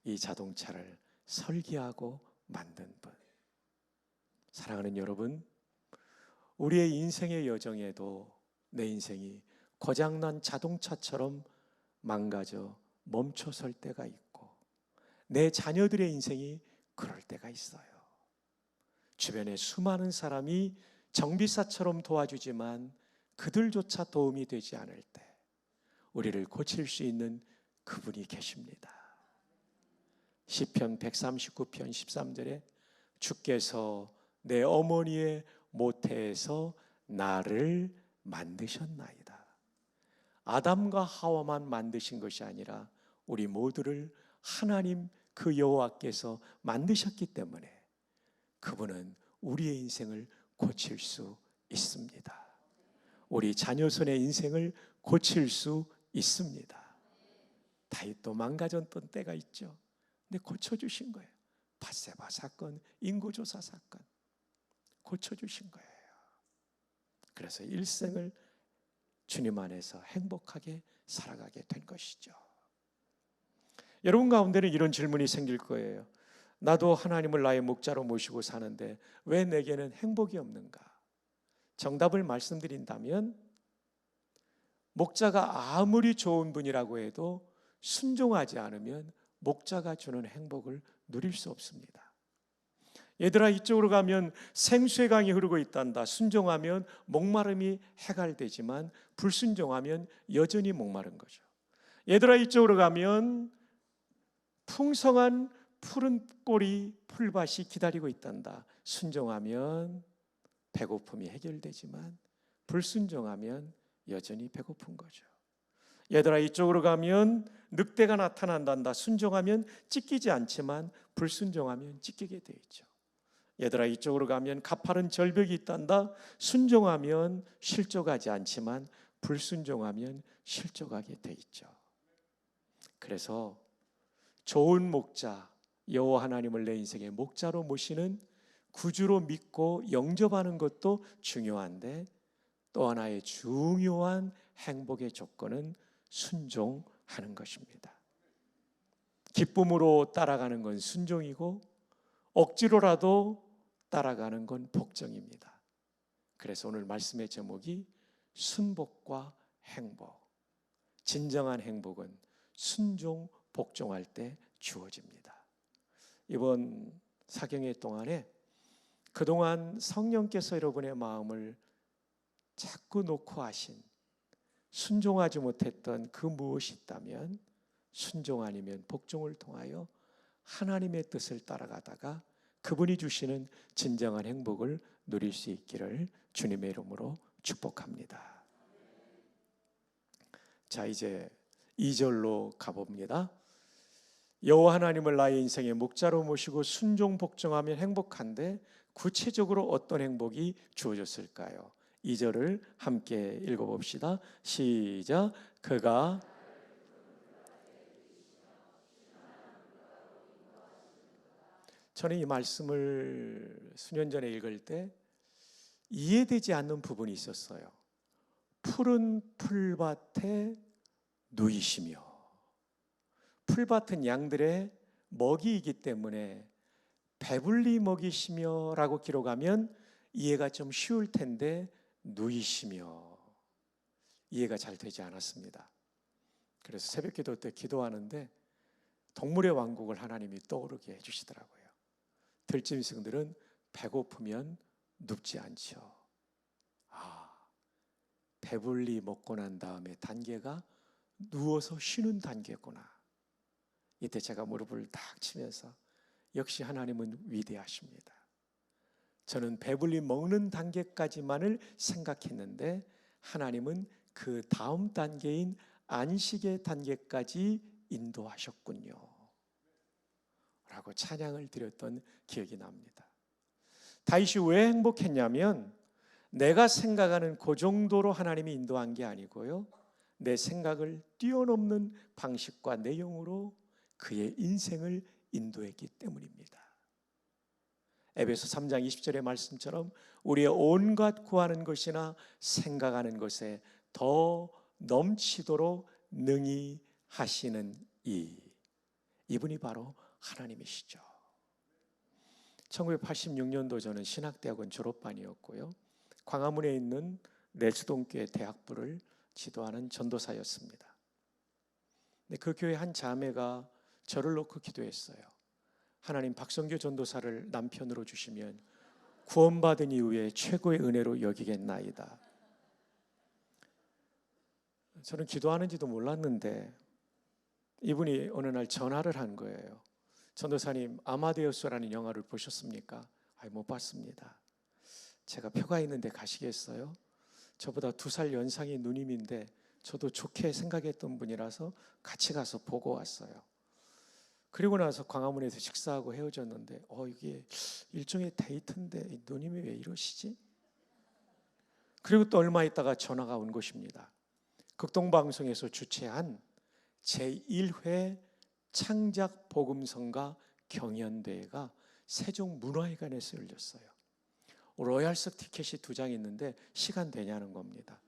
이 자동차를 설계하고 만든 분. 사랑하는 여러분, 우리의 인생의 여정에도 내 인생이 고장난 자동차처럼 망가져 멈춰설 때가 있고, 내 자녀들의 인생이 그럴 때가 있어요. 주변에 수많은 사람이 정비사처럼 도와주지만 그들조차 도움이 되지 않을 때 우리를 고칠 수 있는 그분이 계십니다. 시편 139편 13절에 주께서 내 어머니의 모태에서 나를 만드셨나이다. 아담과 하와만 만드신 것이 아니라 우리 모두를 하나님 그 여호와께서 만드셨기 때문에 그분은 우리의 인생을 고칠 수 있습니다. 우리 자녀손의 인생을 고칠 수 있습니다. 다윗도 망가졌던 때가 있죠. 근데 고쳐주신 거예요. 밧세바 사건, 인구조사 사건 고쳐주신 거예요. 그래서 일생을 주님 안에서 행복하게 살아가게 된 것이죠. 여러분 가운데는 이런 질문이 생길 거예요. 나도 하나님을 나의 목자로 모시고 사는데 왜 내게는 행복이 없는가? 정답을 말씀드린다면 목자가 아무리 좋은 분이라고 해도 순종하지 않으면 목자가 주는 행복을 누릴 수 없습니다. 얘들아 이쪽으로 가면 생수의 강이 흐르고 있단다. 순종하면 목마름이 해갈되지만 불순종하면 여전히 목마른 거죠. 얘들아 이쪽으로 가면 풍성한 푸른 꼬리 풀밭이 기다리고 있단다. 순종하면 배고픔이 해결되지만 불순종하면 여전히 배고픈 거죠. 얘들아 이쪽으로 가면 늑대가 나타난단다. 순종하면 찢기지 않지만 불순종하면 찢기게 돼 있죠. 얘들아 이쪽으로 가면 가파른 절벽이 있단다. 순종하면 실족하지 않지만 불순종하면 실족하게 돼 있죠. 그래서 좋은 목자 여호와 하나님을 내 인생의 목자로 모시는 구주로 믿고 영접하는 것도 중요한데 또 하나의 중요한 행복의 조건은 순종하는 것입니다. 기쁨으로 따라가는 건 순종이고 억지로라도 따라가는 건 복종입니다. 그래서 오늘 말씀의 제목이 순복과 행복. 진정한 행복은 순종, 복종할 때 주어집니다. 이번 사경회 동안에 그동안 성령께서 여러분의 마음을 자꾸 놓고 하신 순종하지 못했던 그 무엇이 있다면 순종 아니면 복종을 통하여 하나님의 뜻을 따라가다가 그분이 주시는 진정한 행복을 누릴 수 있기를 주님의 이름으로 축복합니다. 자, 이제 2절로 가봅니다. 여호와 하나님을 나의 인생의 목자로 모시고 순종 복종하면 행복한데 구체적으로 어떤 행복이 주어졌을까요? 2절을 함께 읽어봅시다. 시작. 그가 저는 이 말씀을 수년 전에 읽을 때 이해되지 않는 부분이 있었어요. 푸른 풀밭에 누이시며, 풀밭은 양들의 먹이이기 때문에 배불리 먹이시며 라고 기록하면 이해가 좀 쉬울 텐데 누이시며 이해가 잘 되지 않았습니다. 그래서 새벽 기도 때 기도하는데 동물의 왕국을 하나님이 떠오르게 해주시더라고요. 들짐승들은 배고프면 눕지 않죠. 배불리 먹고 난 다음에 단계가 누워서 쉬는 단계구나. 이때 제가 무릎을 탁 치면서 역시 하나님은 위대하십니다. 저는 배불리 먹는 단계까지만을 생각했는데 하나님은 그 다음 단계인 안식의 단계까지 인도하셨군요 라고 찬양을 드렸던 기억이 납니다. 다윗이 왜 행복했냐면 내가 생각하는 그 정도로 하나님이 인도한 게 아니고요, 내 생각을 뛰어넘는 방식과 내용으로 그의 인생을 인도했기 때문입니다. 에베소 3장 20절의 말씀처럼 우리의 온갖 구하는 것이나 생각하는 것에 더 넘치도록 능히 하시는 이분이 바로 하나님이시죠. 1986년도 저는 신학대학원 졸업반이었고요, 광화문에 있는 내수동교회 대학부를 지도하는 전도사였습니다. 근데 그 교회 한 자매가 저를 놓고 기도했어요. 하나님, 박성규 전도사를 남편으로 주시면 구원받은 이후에 최고의 은혜로 여기겠나이다. 저는 기도하는지도 몰랐는데 이분이 어느 날 전화를 한 거예요. 전도사님, 아마데우스라는 영화를 보셨습니까? 아니, 못 봤습니다. 제가 표가 있는데 가시겠어요? 저보다 2살 연상인 누님인데 저도 좋게 생각했던 분이라서 같이 가서 보고 왔어요. 그리고 나서 광화문에서 식사하고 헤어졌는데 이게 일종의 데이트인데 이 누님이 왜 이러시지? 그리고 또 얼마 있다가 전화가 온 것입니다. 극동방송에서 주최한 제1회 창작 복음성가 경연대회가 세종문화회관에서 열렸어요. 로얄석 티켓이 2장 있는데 시간 되냐는 겁니다.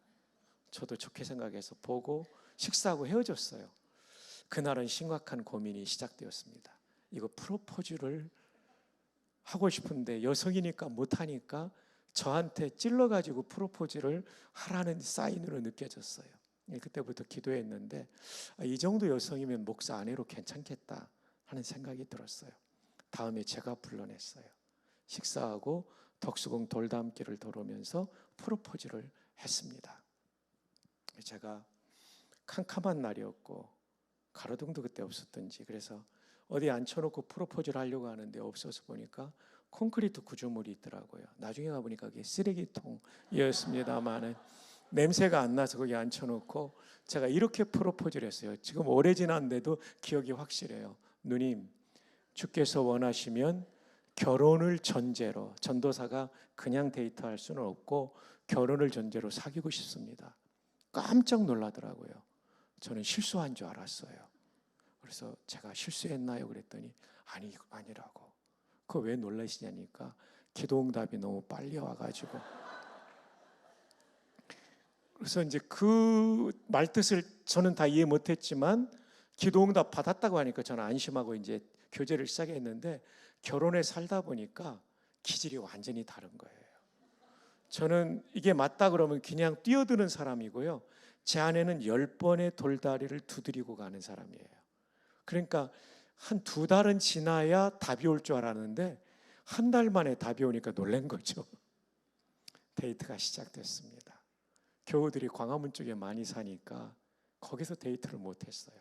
저도 좋게 생각해서 보고 식사하고 헤어졌어요. 그날은 심각한 고민이 시작되었습니다. 이거 프로포즈를 하고 싶은데 여성이니까 못하니까 저한테 찔러가지고 프로포즈를 하라는 사인으로 느껴졌어요. 그때부터 기도했는데 이 정도 여성이면 목사 아내로 괜찮겠다 하는 생각이 들었어요. 다음에 제가 불러냈어요. 식사하고 덕수궁 돌담길을 돌으면서 프로포즈를 했습니다. 제가 캄캄한 날이었고 가로등도 그때 없었던지 그래서 어디 앉혀놓고 프로포즈를 하려고 하는데 없어서 보니까 콘크리트 구조물이 있더라고요. 나중에 가보니까 그게 쓰레기통이었습니다만은 냄새가 안 나서 거기 앉혀놓고 제가 이렇게 프로포즈를 했어요. 지금 오래 지났는데도 기억이 확실해요. 누님, 주께서 원하시면 결혼을 전제로, 전도사가 그냥 데이트할 수는 없고 결혼을 전제로 사귀고 싶습니다. 깜짝 놀라더라고요. 저는 실수한 줄 알았어요. 그래서 제가 실수했나요? 그랬더니 아니라고. 그거 왜 놀라시냐니까 기도응답이 너무 빨리 와가지고. 그래서 이제 그 말뜻을 저는 다 이해 못했지만 기도응답 받았다고 하니까 저는 안심하고 이제 교제를 시작했는데 결혼에 살다 보니까 기질이 완전히 다른 거예요. 저는 이게 맞다 그러면 그냥 뛰어드는 사람이고요. 제 아내는 10번의 돌다리를 두드리고 가는 사람이에요. 그러니까 한 2달은 지나야 답이 올 줄 알았는데 한 달 만에 답이 오니까 놀란 거죠. 데이트가 시작됐습니다. 교우들이 광화문 쪽에 많이 사니까 거기서 데이트를 못했어요.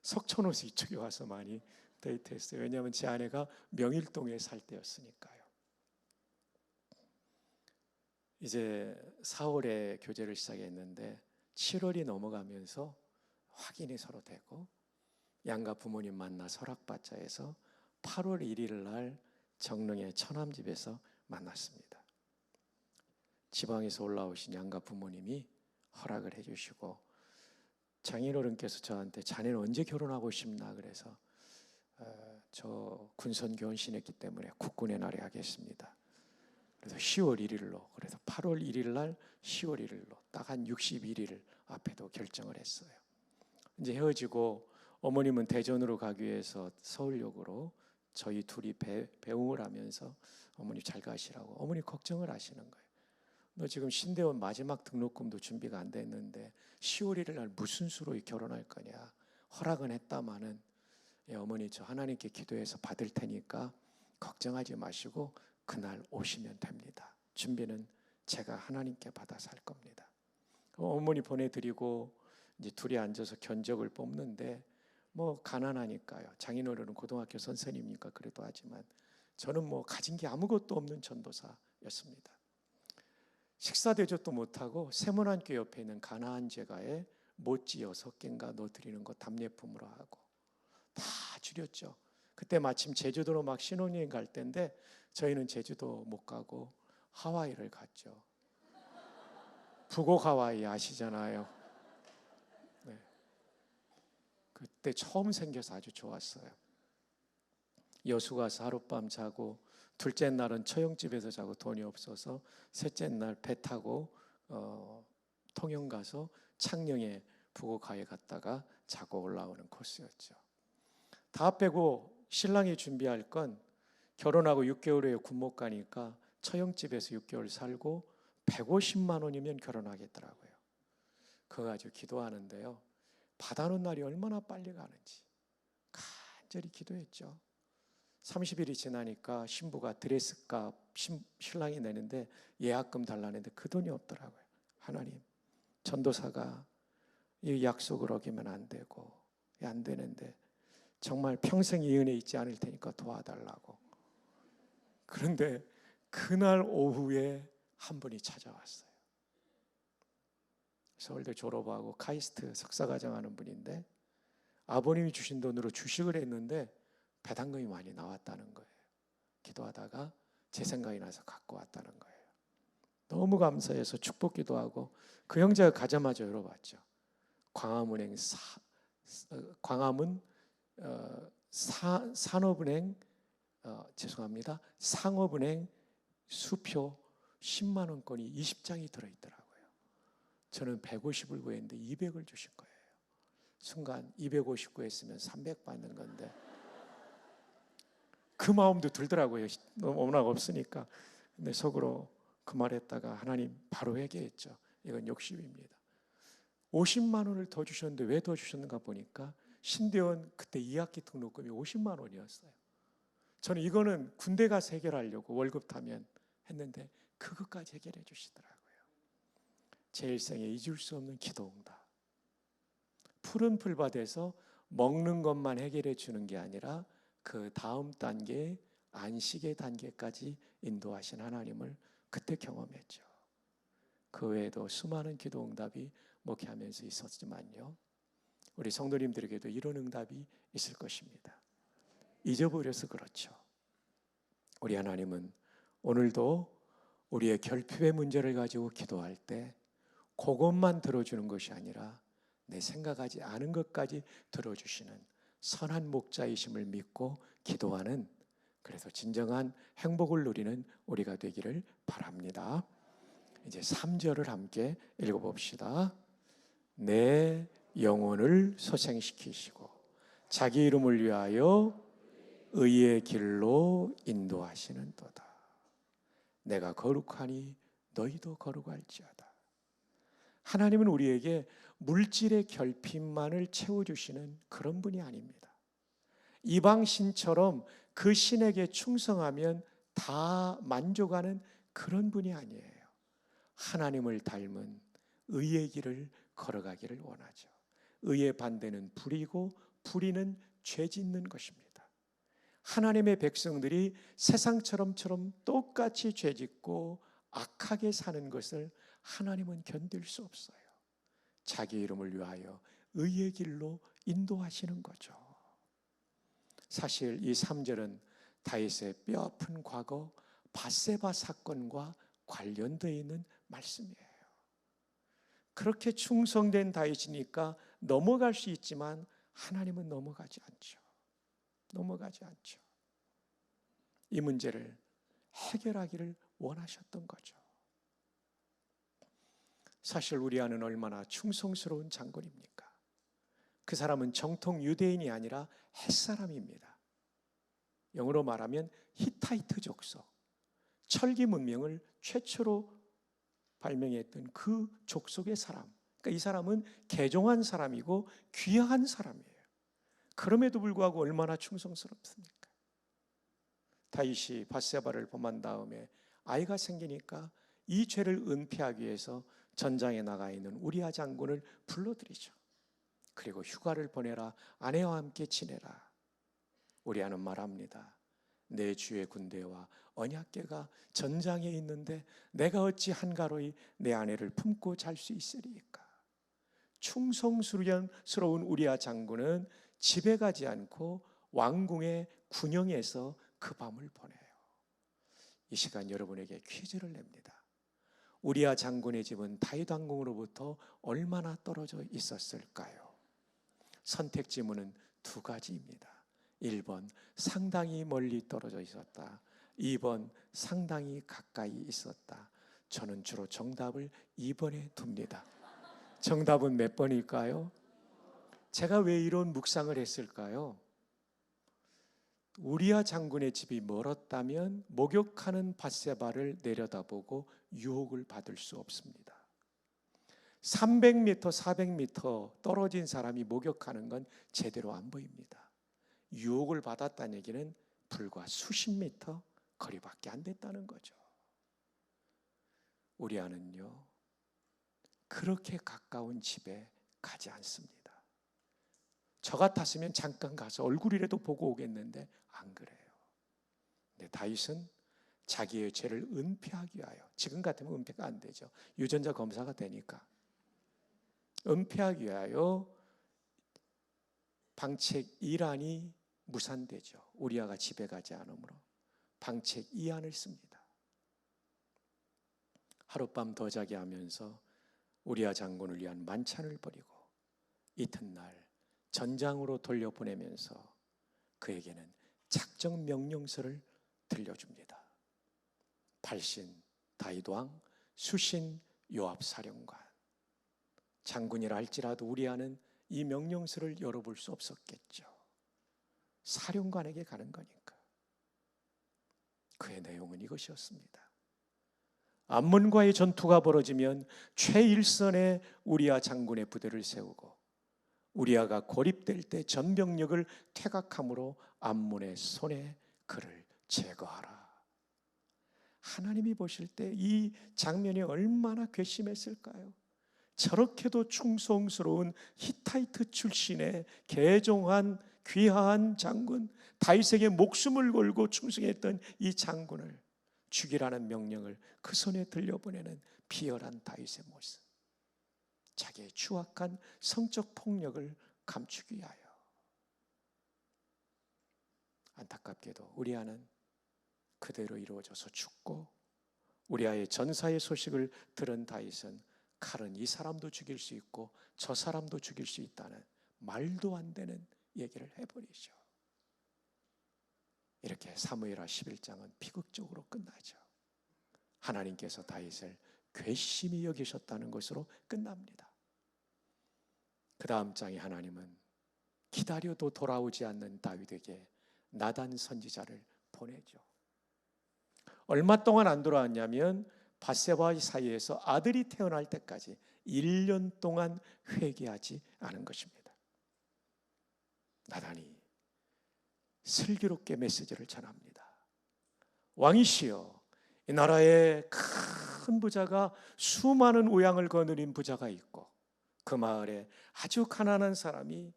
석촌호수 이쪽에 와서 많이 데이트했어요. 왜냐하면 제 아내가 명일동에 살 때였으니까요. 이제 4월에 교제를 시작했는데 7월이 넘어가면서 확인이 서로 되고 양가 부모님 만나 설악받자 해서 8월 1일 날 정릉의 처남집에서 만났습니다. 지방에서 올라오신 양가 부모님이 허락을 해주시고 장인어른께서 저한테 자네는 언제 결혼하고 싶나 그래서 저 군선교원 신했기 때문에 국군의 날에 하겠습니다. 그래서 10월 1일로 그래서 8월 1일 날 10월 1일로 딱 한 61일 앞에도 결정을 했어요. 이제 헤어지고 어머님은 대전으로 가기 위해서 서울역으로 저희 둘이 배웅을 하면서 어머니 잘 가시라고 어머니 걱정을 하시는 거예요. 너 지금 신대원 마지막 등록금도 준비가 안 됐는데 10월 1일 날 무슨 수로 결혼할 거냐. 허락은 했다마는 어머니 저 하나님께 기도해서 받을 테니까 걱정하지 마시고 그날 오시면 됩니다. 준비는 제가 하나님께 받아서 할 겁니다. 어머니 보내드리고 이제 둘이 앉아서 견적을 뽑는데 뭐 가난하니까요. 장인어른은 고등학교 선생님이니까 그래도 하지만 저는 뭐 가진 게 아무것도 없는 전도사였습니다. 식사 대접도 못하고 세문안교 옆에 있는 가나안 제가에 모찌 6개인가 넣어드리는 거 답례품으로 하고 다 줄였죠. 그때 마침 제주도로 막 신혼여행 갈 때인데 저희는 제주도 못 가고 하와이를 갔죠. 북옥 하와이 아시잖아요. 네. 그때 처음 생겨서 아주 좋았어요. 여수 가서 하룻밤 자고 둘째 날은 처형집에서 자고 돈이 없어서 셋째 날 배 타고 통영 가서 창녕에 북옥하에 갔다가 자고 올라오는 코스였죠. 다 빼고 신랑이 준비할 건 결혼하고 6개월 후에 군목 가니까 처형집에서 6개월 살고 150만 원이면 결혼하겠더라고요. 그거 가지고 기도하는데요. 받아놓은 날이 얼마나 빨리 가는지 간절히 기도했죠. 30일이 지나니까 신부가 드레스값 신랑이 내는데 예약금 달라는데 그 돈이 없더라고요. 하나님, 전도사가 이 약속을 어기면 안 되고 안 되는데 정말 평생 이 은혜 잊지 않을 테니까 도와달라고. 그런데 그날 오후에 한 분이 찾아왔어요. 서울대 졸업하고 카이스트 석사과정하는 분인데 아버님이 주신 돈으로 주식을 했는데 배당금이 많이 나왔다는 거예요. 기도하다가 제 생각이 나서 갖고 왔다는 거예요. 너무 감사해서 축복 기도하고 그 형제가 가자마자 열어봤죠. 광화문은 산업은행 죄송합니다. 상업은행 수표 10만 원권이 20장이 들어있더라고요. 저는 150을 구했는데 200을 주신 거예요. 순간 250 구했으면 300 받는 건데 그 마음도 들더라고요. 너무 워낙 없으니까. 근데 속으로 그 말했다가 하나님 바로 회개했죠. 이건 욕심입니다. 50만 원을 더 주셨는데 왜 더 주셨는가 보니까 신대원 그때 2학기 등록금이 50만 원이었어요. 저는 이거는 군대 가서 해결하려고 월급 타면 했는데 그것까지 해결해 주시더라고요. 제 일생에 잊을 수 없는 기도응답. 푸른 풀밭에서 먹는 것만 해결해 주는 게 아니라 그 다음 단계 안식의 단계까지 인도하신 하나님을 그때 경험했죠. 그 외에도 수많은 기도응답이 목회하면서 있었지만요, 우리 성도님들에게도 이런 응답이 있을 것입니다. 잊어버려서 그렇죠. 우리 하나님은 오늘도 우리의 결핍의 문제를 가지고 기도할 때 그것만 들어주는 것이 아니라 내 생각하지 않은 것까지 들어주시는 선한 목자이심을 믿고 기도하는, 그래서 진정한 행복을 누리는 우리가 되기를 바랍니다. 이제 3절을 함께 읽어봅시다. 내 영혼을 소생시키시고 자기 이름을 위하여 의의 길로 인도하시는 도다. 내가 거룩하니 너희도 거룩할지어다. 하나님은 우리에게 물질의 결핍만을 채워주시는 그런 분이 아닙니다. 이방 신처럼 그 신에게 충성하면 다 만족하는 그런 분이 아니에요. 하나님을 닮은 의의 길을 걸어가기를 원하죠. 의의 반대는 불이고 불의는 죄 짓는 것입니다. 하나님의 백성들이 세상처럼 똑같이 죄 짓고 악하게 사는 것을 하나님은 견딜 수 없어요. 자기 이름을 위하여 의의 길로 인도하시는 거죠. 사실 이 3절은 다윗의 뼈아픈 과거 밧세바 사건과 관련되어 있는 말씀이에요. 그렇게 충성된 다윗이니까 넘어갈 수 있지만 하나님은 넘어가지 않죠. 이 문제를 해결하기를 원하셨던 거죠. 사실 우리아는 얼마나 충성스러운 장군입니까? 그 사람은 정통 유대인이 아니라 헷사람입니다. 영어로 말하면 히타이트 족속, 철기 문명을 최초로 발명했던 그 족속의 사람. 그러니까 이 사람은 개종한 사람이고 귀한 사람이에요. 그럼에도 불구하고 얼마나 충성스럽습니까? 다윗이 밧세바를 범한 다음에 아이가 생기니까 이 죄를 은폐하기 위해서 전장에 나가 있는 우리아 장군을 불러들이죠. 그리고 휴가를 보내라, 아내와 함께 지내라. 우리아는 말합니다. 내 주의 군대와 언약궤가 전장에 있는데 내가 어찌 한가로이 내 아내를 품고 잘 수 있으리까? 충성스러운 우리아 장군은 집에 가지 않고 왕궁의 군영에서 그 밤을 보내요. 이 시간 여러분에게 퀴즈를 냅니다. 우리아 장군의 집은 다윗 왕궁으로부터 얼마나 떨어져 있었을까요? 선택 지문은 2가지입니다. 1번 상당히 멀리 떨어져 있었다. 2번 상당히 가까이 있었다. 저는 주로 정답을 2번에 둡니다. 정답은 몇 번일까요? 제가 왜 이런 묵상을 했을까요? 우리아 장군의 집이 멀었다면 목욕하는 밧세바를 내려다보고 유혹을 받을 수 없습니다. 300m, 400m 떨어진 사람이 목욕하는 건 제대로 안 보입니다. 유혹을 받았다는 얘기는 불과 수십 미터 거리밖에 안 됐다는 거죠. 우리아는요, 그렇게 가까운 집에 가지 않습니다. 저 같았으면 잠깐 가서 얼굴이라도 보고 오겠는데 안 그래요. 근데 다윗은 자기의 죄를 은폐하기 위하여, 지금 같으면 은폐가 안 되죠. 유전자 검사가 되니까. 은폐하기 위하여 방책 1안이 무산되죠. 우리아가 집에 가지 않으므로 방책 2안을 씁니다. 하룻밤 더 자게 하면서 우리아 장군을 위한 만찬을 벌이고 이튿날 전장으로 돌려보내면서 그에게는 작정 명령서를 들려줍니다. 발신 다윗 왕, 수신 요압 사령관. 장군이라 할지라도 우리아는 이 명령서를 열어볼 수 없었겠죠. 사령관에게 가는 거니까. 그의 내용은 이것이었습니다. 암몬과의 전투가 벌어지면 최일선에 우리아 장군의 부대를 세우고 우리아가 고립될 때 전병력을 퇴각함으로 암몬의 손에 그를 제거하라. 하나님이 보실 때 이 장면이 얼마나 괘씸했을까요? 저렇게도 충성스러운 히타이트 출신의 계종한 귀한 장군, 다윗에게 목숨을 걸고 충성했던 이 장군을 죽이라는 명령을 그 손에 들려보내는 비열한 다윗의 모습. 자기의 추악한 성적 폭력을 감추기 위하여. 안타깝게도 우리아는 그대로 이루어져서 죽고, 우리아의 전사의 소식을 들은 다윗은 칼은 이 사람도 죽일 수 있고 저 사람도 죽일 수 있다는 말도 안 되는 얘기를 해버리죠. 이렇게 사무엘하 11장은 비극적으로 끝나죠. 하나님께서 다윗을 괘씸히 여기셨다는 것으로 끝납니다. 그 다음 장에 하나님은 기다려도 돌아오지 않는 다윗에게 나단 선지자를 보내죠. 얼마 동안 안 돌아왔냐면 밧세바와 사이에서 아들이 태어날 때까지 1년 동안 회개하지 않은 것입니다. 나단이 슬기롭게 메시지를 전합니다. 왕이시여, 이 나라에 큰 부자가 수많은 우양을 거느린 부자가 있고 그 마을에 아주 가난한 사람이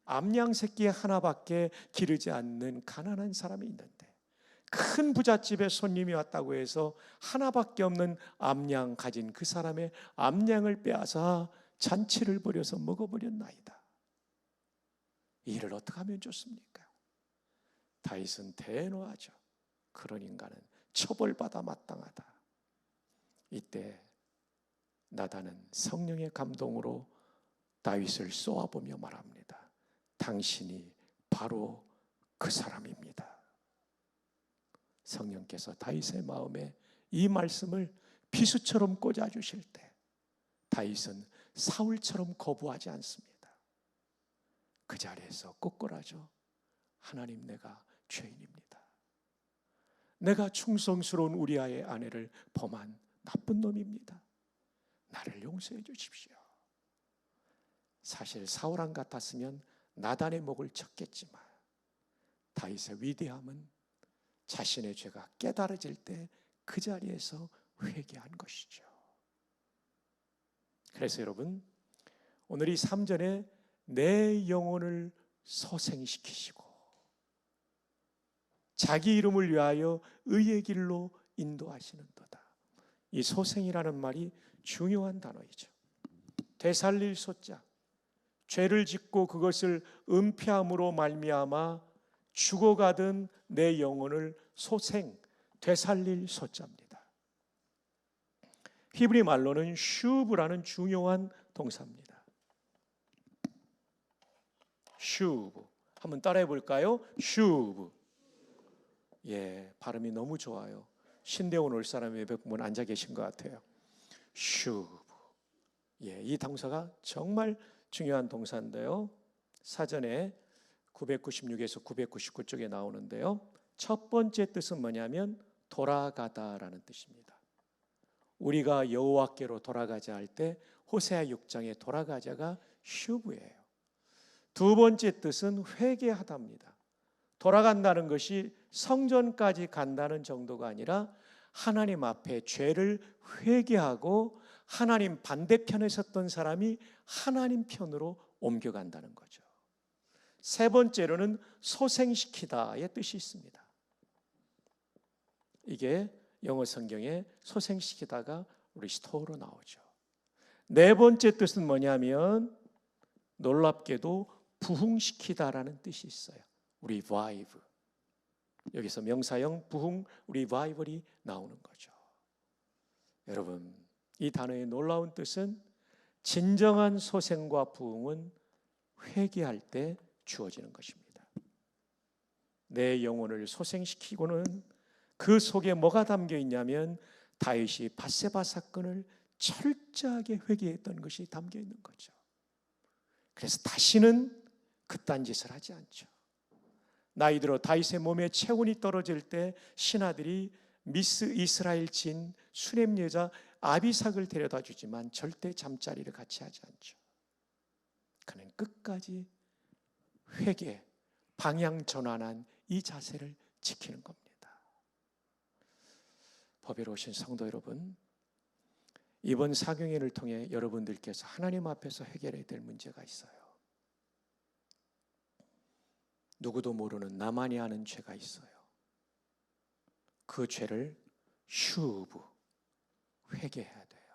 암양 새끼 하나밖에 기르지 않는 가난한 사람이 있는데, 큰 부잣집에 손님이 왔다고 해서 하나밖에 없는 암양 가진 그 사람의 암양을 빼앗아 잔치를 벌여서 먹어버렸나이다. 이 일을 어떻게 하면 좋습니까? 다윗은 대노하죠. 그런 인간은 처벌받아 마땅하다. 이때 나단은 성령의 감동으로 다윗을 쏘아보며 말합니다. 당신이 바로 그 사람입니다. 성령께서 다윗의 마음에 이 말씀을 비수처럼 꽂아주실 때 다윗은 사울처럼 거부하지 않습니다. 그 자리에서 ቁ꾸라져 하나님, 내가 죄인입니다. 내가 충성스러운 우리아의 아내를 범한 나쁜 놈입니다. 나를 용서해 주십시오. 사실 사울 안 같았으면 나단의 목을 쳤겠지만 다윗의 위대함은 자신의 죄가 깨달아질 때 그 자리에서 회개한 것이죠. 그래서 여러분, 오늘 이 3절에 내 영혼을 소생시키시고 자기 이름을 위하여 의의 길로 인도하시는도다. 이 소생이라는 말이 중요한 단어이죠. 되살릴 소자, 죄를 짓고 그것을 은폐함으로 말미암아 죽어가던 내 영혼을 소생, 되살릴 소자입니다. 히브리 말로는 슈브라는 중요한 동사입니다. 슈브, 한번 따라해 볼까요? 슈브. 예, 발음이 너무 좋아요. 신대원 올 사람이 몇 분 앉아 계신 것 같아요. 슈브. 예, 이 동사가 정말 중요한 동사인데요. 사전에 996에서 999쪽에 나오는데요. 첫 번째 뜻은 뭐냐면 돌아가다라는 뜻입니다. 우리가 여호와께로 돌아가자 할 때 호세아 6장에 돌아가자가 슈브예요. 두 번째 뜻은 회개하다입니다. 돌아간다는 것이 성전까지 간다는 정도가 아니라 하나님 앞에 죄를 회개하고 하나님 반대편에 섰던 사람이 하나님 편으로 옮겨간다는 거죠. 세 번째로는 소생시키다의 뜻이 있습니다. 이게 영어 성경에 소생시키다가 리스토어로 나오죠. 네 번째 뜻은 뭐냐면 놀랍게도 부흥시키다라는 뜻이 있어요. revive. 여기서 명사형 부흥 revival이 나오는 거죠. 여러분, 이 단어의 놀라운 뜻은 진정한 소생과 부흥은 회개할 때 주어지는 것입니다. 내 영혼을 소생시키고는 그 속에 뭐가 담겨 있냐면 다윗이 밧세바 사건을 철저하게 회개했던 것이 담겨 있는 거죠. 그래서 다시는 그딴 짓을 하지 않죠. 나이 들어 다윗의 몸에 체온이 떨어질 때 신하들이 미스 이스라엘 진 수냄 여자 아비삭을 데려다 주지만 절대 잠자리를 같이 하지 않죠. 그는 끝까지 회개, 방향 전환한 이 자세를 지키는 겁니다. 법에 오신 성도 여러분, 이번 사경회를 통해 여러분들께서 하나님 앞에서 해결해야 될 문제가 있어요. 누구도 모르는 나만이 아는 죄가 있어요. 그 죄를 휴브, 회개해야 돼요.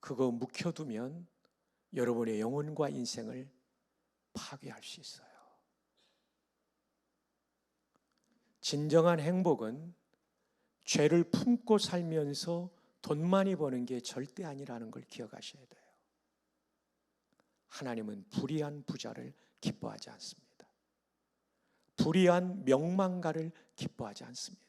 그거 묵혀두면 여러분의 영혼과 인생을 파괴할 수 있어요. 진정한 행복은 죄를 품고 살면서 돈 많이 버는 게 절대 아니라는 걸 기억하셔야 돼요. 하나님은 불의한 부자를 기뻐하지 않습니다. 불의한 명망가를 기뻐하지 않습니다.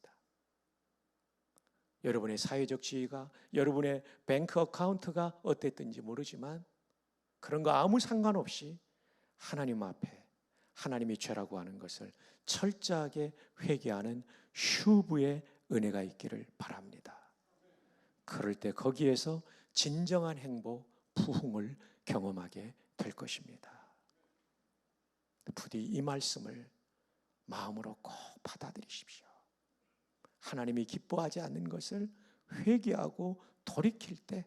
여러분의 사회적 지위가, 여러분의 뱅크 어카운트가 어땠든지 모르지만 그런 거 아무 상관없이 하나님 앞에 하나님이 죄라고 하는 것을 철저하게 회개하는 휴브의 은혜가 있기를 바랍니다. 그럴 때 거기에서 진정한 행복, 부흥을 경험하게 될 것입니다. 부디 이 말씀을 마음으로 꼭 받아들이십시오. 하나님이 기뻐하지 않는 것을 회개하고 돌이킬 때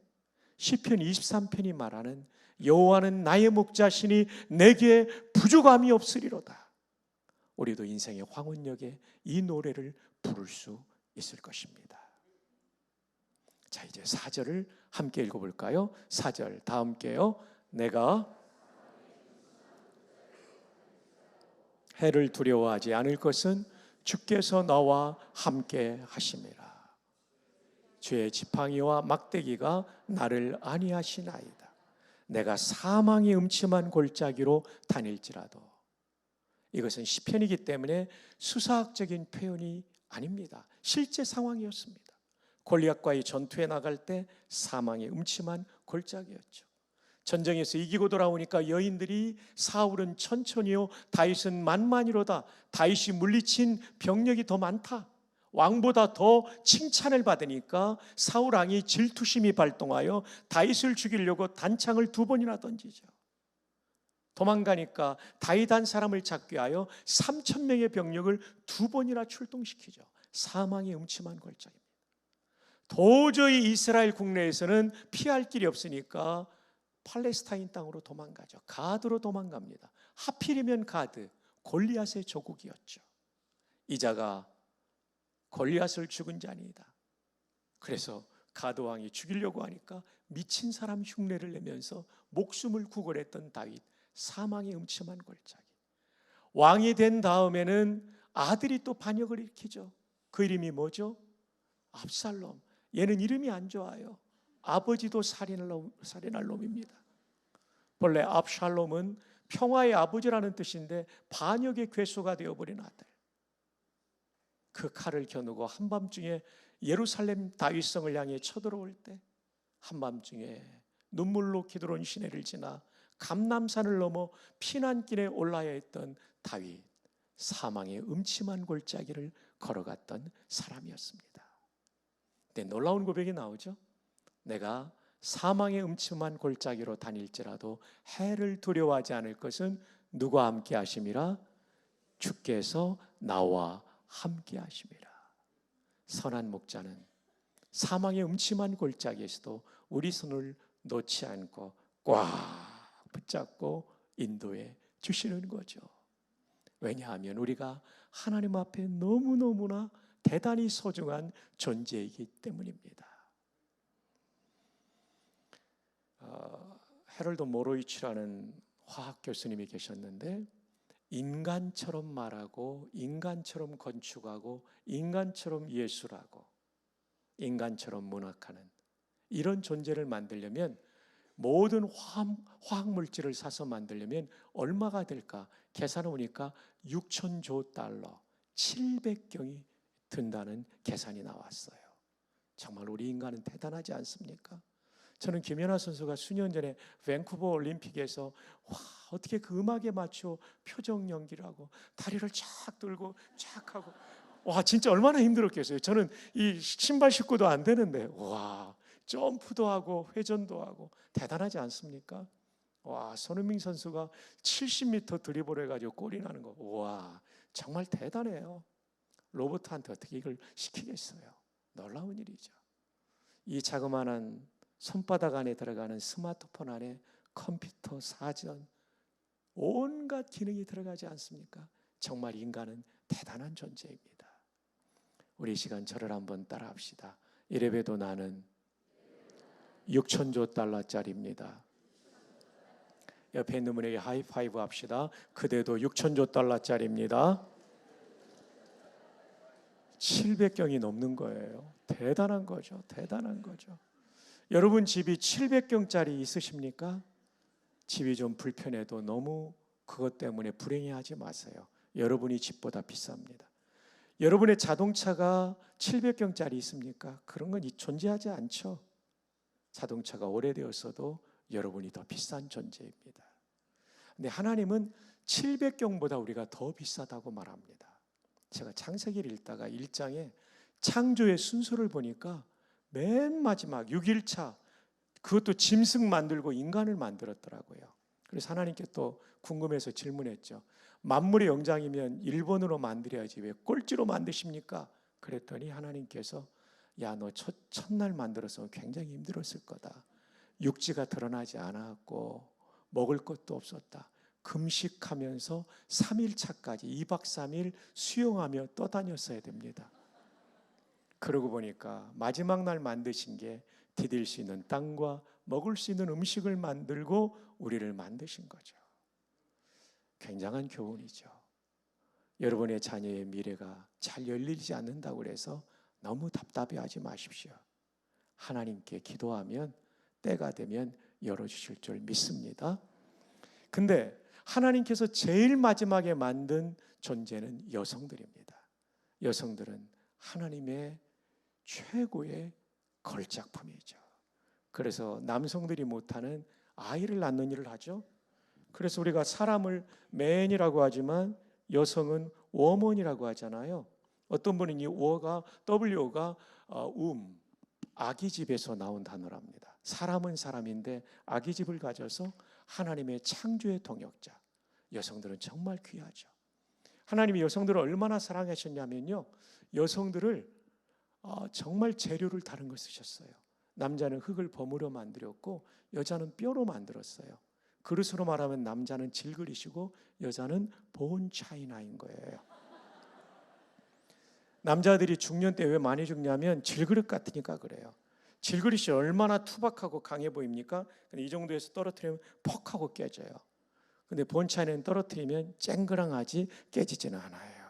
시편 23편이 말하는 여호와는 나의 목자시니 내게 부족함이 없으리로다. 우리도 인생의 황혼역에 이 노래를 부를 수 있을 것입니다. 자, 이제 4절을 함께 읽어볼까요? 4절 다 함께요. 내가 해를 두려워하지 않을 것은 주께서 나와 함께 하심이라. 주의 지팡이와 막대기가 나를 안위하시나이다. 내가 사망의 음침한 골짜기로 다닐지라도. 이것은 시편이기 때문에 수사학적인 표현이 아닙니다. 실제 상황이었습니다. 골리앗과의 전투에 나갈 때 사망의 음침한 골짜기였죠. 전쟁에서 이기고 돌아오니까 여인들이 사울은 천천히요, 다윗은 만만이로다. 다윗이 물리친 병력이 더 많다. 왕보다 더 칭찬을 받으니까 사울 왕이 질투심이 발동하여 다윗을 죽이려고 단창을 2번이나 던지죠. 도망가니까 다윗 한 사람을 잡기 위하여 3,000명의 병력을 2번이나 출동시키죠. 사망의 음침한 골짜기입니다. 도저히 이스라엘 국내에서는 피할 길이 없으니까 팔레스타인 땅으로 도망가죠. 가드로 도망갑니다. 하필이면 가드, 골리앗의 조국이었죠. 이자가 골리앗을 죽은 자니이다. 그래서 가드 왕이 죽이려고 하니까 미친 사람 흉내를 내면서 목숨을 구걸했던 다윗, 사망의 음침한 골짜기. 왕이 된 다음에는 아들이 또 반역을 일으키죠. 그 이름이 뭐죠? 압살롬. 얘는 이름이 안 좋아요. 아버지도 살인할 놈입니다. 본래 압살롬은 평화의 아버지라는 뜻인데 반역의 괴수가 되어버린 아들. 그 칼을 겨누고 한밤중에 예루살렘 다윗성을 향해 쳐들어올 때 한밤중에 눈물로 기드론 시내를 지나 감람산을 넘어 피난길에 올라야 했던 다윗, 사망의 음침한 골짜기를 걸어갔던 사람이었습니다. 근데 놀라운 고백이 나오죠. 내가 사망의 음침한 골짜기로 다닐지라도 해를 두려워하지 않을 것은 누가 함께 하심이라? 주께서 나와 함께 하심이라. 선한 목자는 사망의 음침한 골짜기에서도 우리 손을 놓지 않고 꽉 붙잡고 인도해 주시는 거죠. 왜냐하면 우리가 하나님 앞에 너무너무나 대단히 소중한 존재이기 때문입니다. 헤럴드 모로이치라는 화학 교수님이 계셨는데 인간처럼 말하고 인간처럼 건축하고 인간처럼 예술하고 인간처럼 문학하는 이런 존재를 만들려면 모든 화학물질을 사서 만들려면 얼마가 될까? 계산해 보니까 6천조 달러 700경이 든다는 계산이 나왔어요. 정말 우리 인간은 대단하지 않습니까? 저는 김연아 선수가 수년 전에 밴쿠버 올림픽에서 와, 어떻게 그 음악에 맞춰 표정 연기를 하고 다리를 쫙 들고 쫙 하고 와, 진짜 얼마나 힘들었겠어요. 저는 이 신발 신고도 안 되는데 와, 점프도 하고 회전도 하고 대단하지 않습니까? 와, 손흥민 선수가 70m 드리블 해가지고 골이 나는 거, 와, 정말 대단해요. 로봇한테 어떻게 이걸 시키겠어요? 놀라운 일이죠. 이 자그마한 손바닥 안에 들어가는 스마트폰 안에 컴퓨터, 사전, 온갖 기능이 들어가지 않습니까? 정말 인간은 대단한 존재입니다. 우리 이 시간 저를 한번 따라합시다. 이래봬도 나는 6천조 달러짜리입니다. 옆에 있는 분에게 하이파이브 합시다. 그대도 6천조 달러짜리입니다. 700경이 넘는 거예요. 대단한 거죠. 대단한 거죠. 여러분 집이 700경짜리 있으십니까? 집이 좀 불편해도 너무 그것 때문에 불행해하지 마세요. 여러분이 집보다 비쌉니다. 여러분의 자동차가 700경짜리 있습니까? 그런 건 존재하지 않죠. 자동차가 오래되었어도 여러분이 더 비싼 존재입니다. 근데 하나님은 700경보다 우리가 더 비싸다고 말합니다. 제가 창세기를 읽다가 1장에 창조의 순서를 보니까 맨 마지막 6일차 그것도 짐승 만들고 인간을 만들었더라고요. 그래서 하나님께 또 궁금해서 질문했죠. 만물의 영장이면 1번으로 만들어야지 왜 꼴찌로 만드십니까? 그랬더니 하나님께서 야, 너 첫날 만들어서 굉장히 힘들었을 거다. 육지가 드러나지 않았고 먹을 것도 없었다. 금식하면서 3일차까지 2박 3일 수영하며 떠다녔어야 됩니다. 그러고 보니까 마지막 날 만드신 게 디딜 수 있는 땅과 먹을 수 있는 음식을 만들고 우리를 만드신 거죠. 굉장한 교훈이죠. 여러분의 자녀의 미래가 잘 열리지 않는다고 해서 너무 답답해하지 마십시오. 하나님께 기도하면 때가 되면 열어주실 줄 믿습니다. 근데 하나님께서 제일 마지막에 만든 존재는 여성들입니다. 여성들은 하나님의 최고의 걸작품이죠. 그래서 남성들이 못하는 아이를 낳는 일을 하죠. 그래서 우리가 사람을 맨이라고 하지만 여성은 워먼이라고 하잖아요. 어떤 분은 이 W가 아기집에서 나온 단어랍니다. 사람은 사람인데 아기집을 가져서 하나님의 창조의 동역자. 여성들은 정말 귀하죠. 하나님이 여성들을 얼마나 사랑하셨냐면요, 여성들을 정말 재료를 다른 걸 쓰셨어요. 남자는 흙을 버무려 만들었고 여자는 뼈로 만들었어요. 그릇으로 말하면 남자는 질그릇이고 여자는 본 차이나인 거예요. 남자들이 중년 때 왜 많이 죽냐면 질그릇 같으니까 그래요. 질그릇이 얼마나 투박하고 강해 보입니까? 근데 이 정도에서 떨어뜨리면 퍽 하고 깨져요. 근데 본차이는 떨어뜨리면 쨍그랑하지 깨지지는 않아요.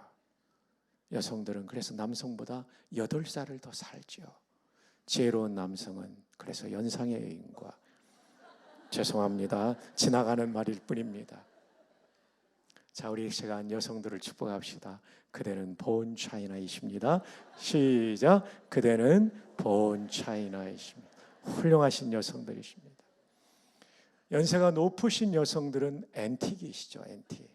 여성들은 그래서 남성보다 8살을 더 살죠. 지혜로운 남성은 그래서 연상의 여인과, 죄송합니다, 지나가는 말일 뿐입니다. 자, 우리 시간 여성들을 축복합시다. 그대는 본 차이나이십니다. 시작. 그대는 본 차이나이십니다. 훌륭하신 여성들이십니다. 연세가 높으신 여성들은 앤틱이시죠. 앤틱.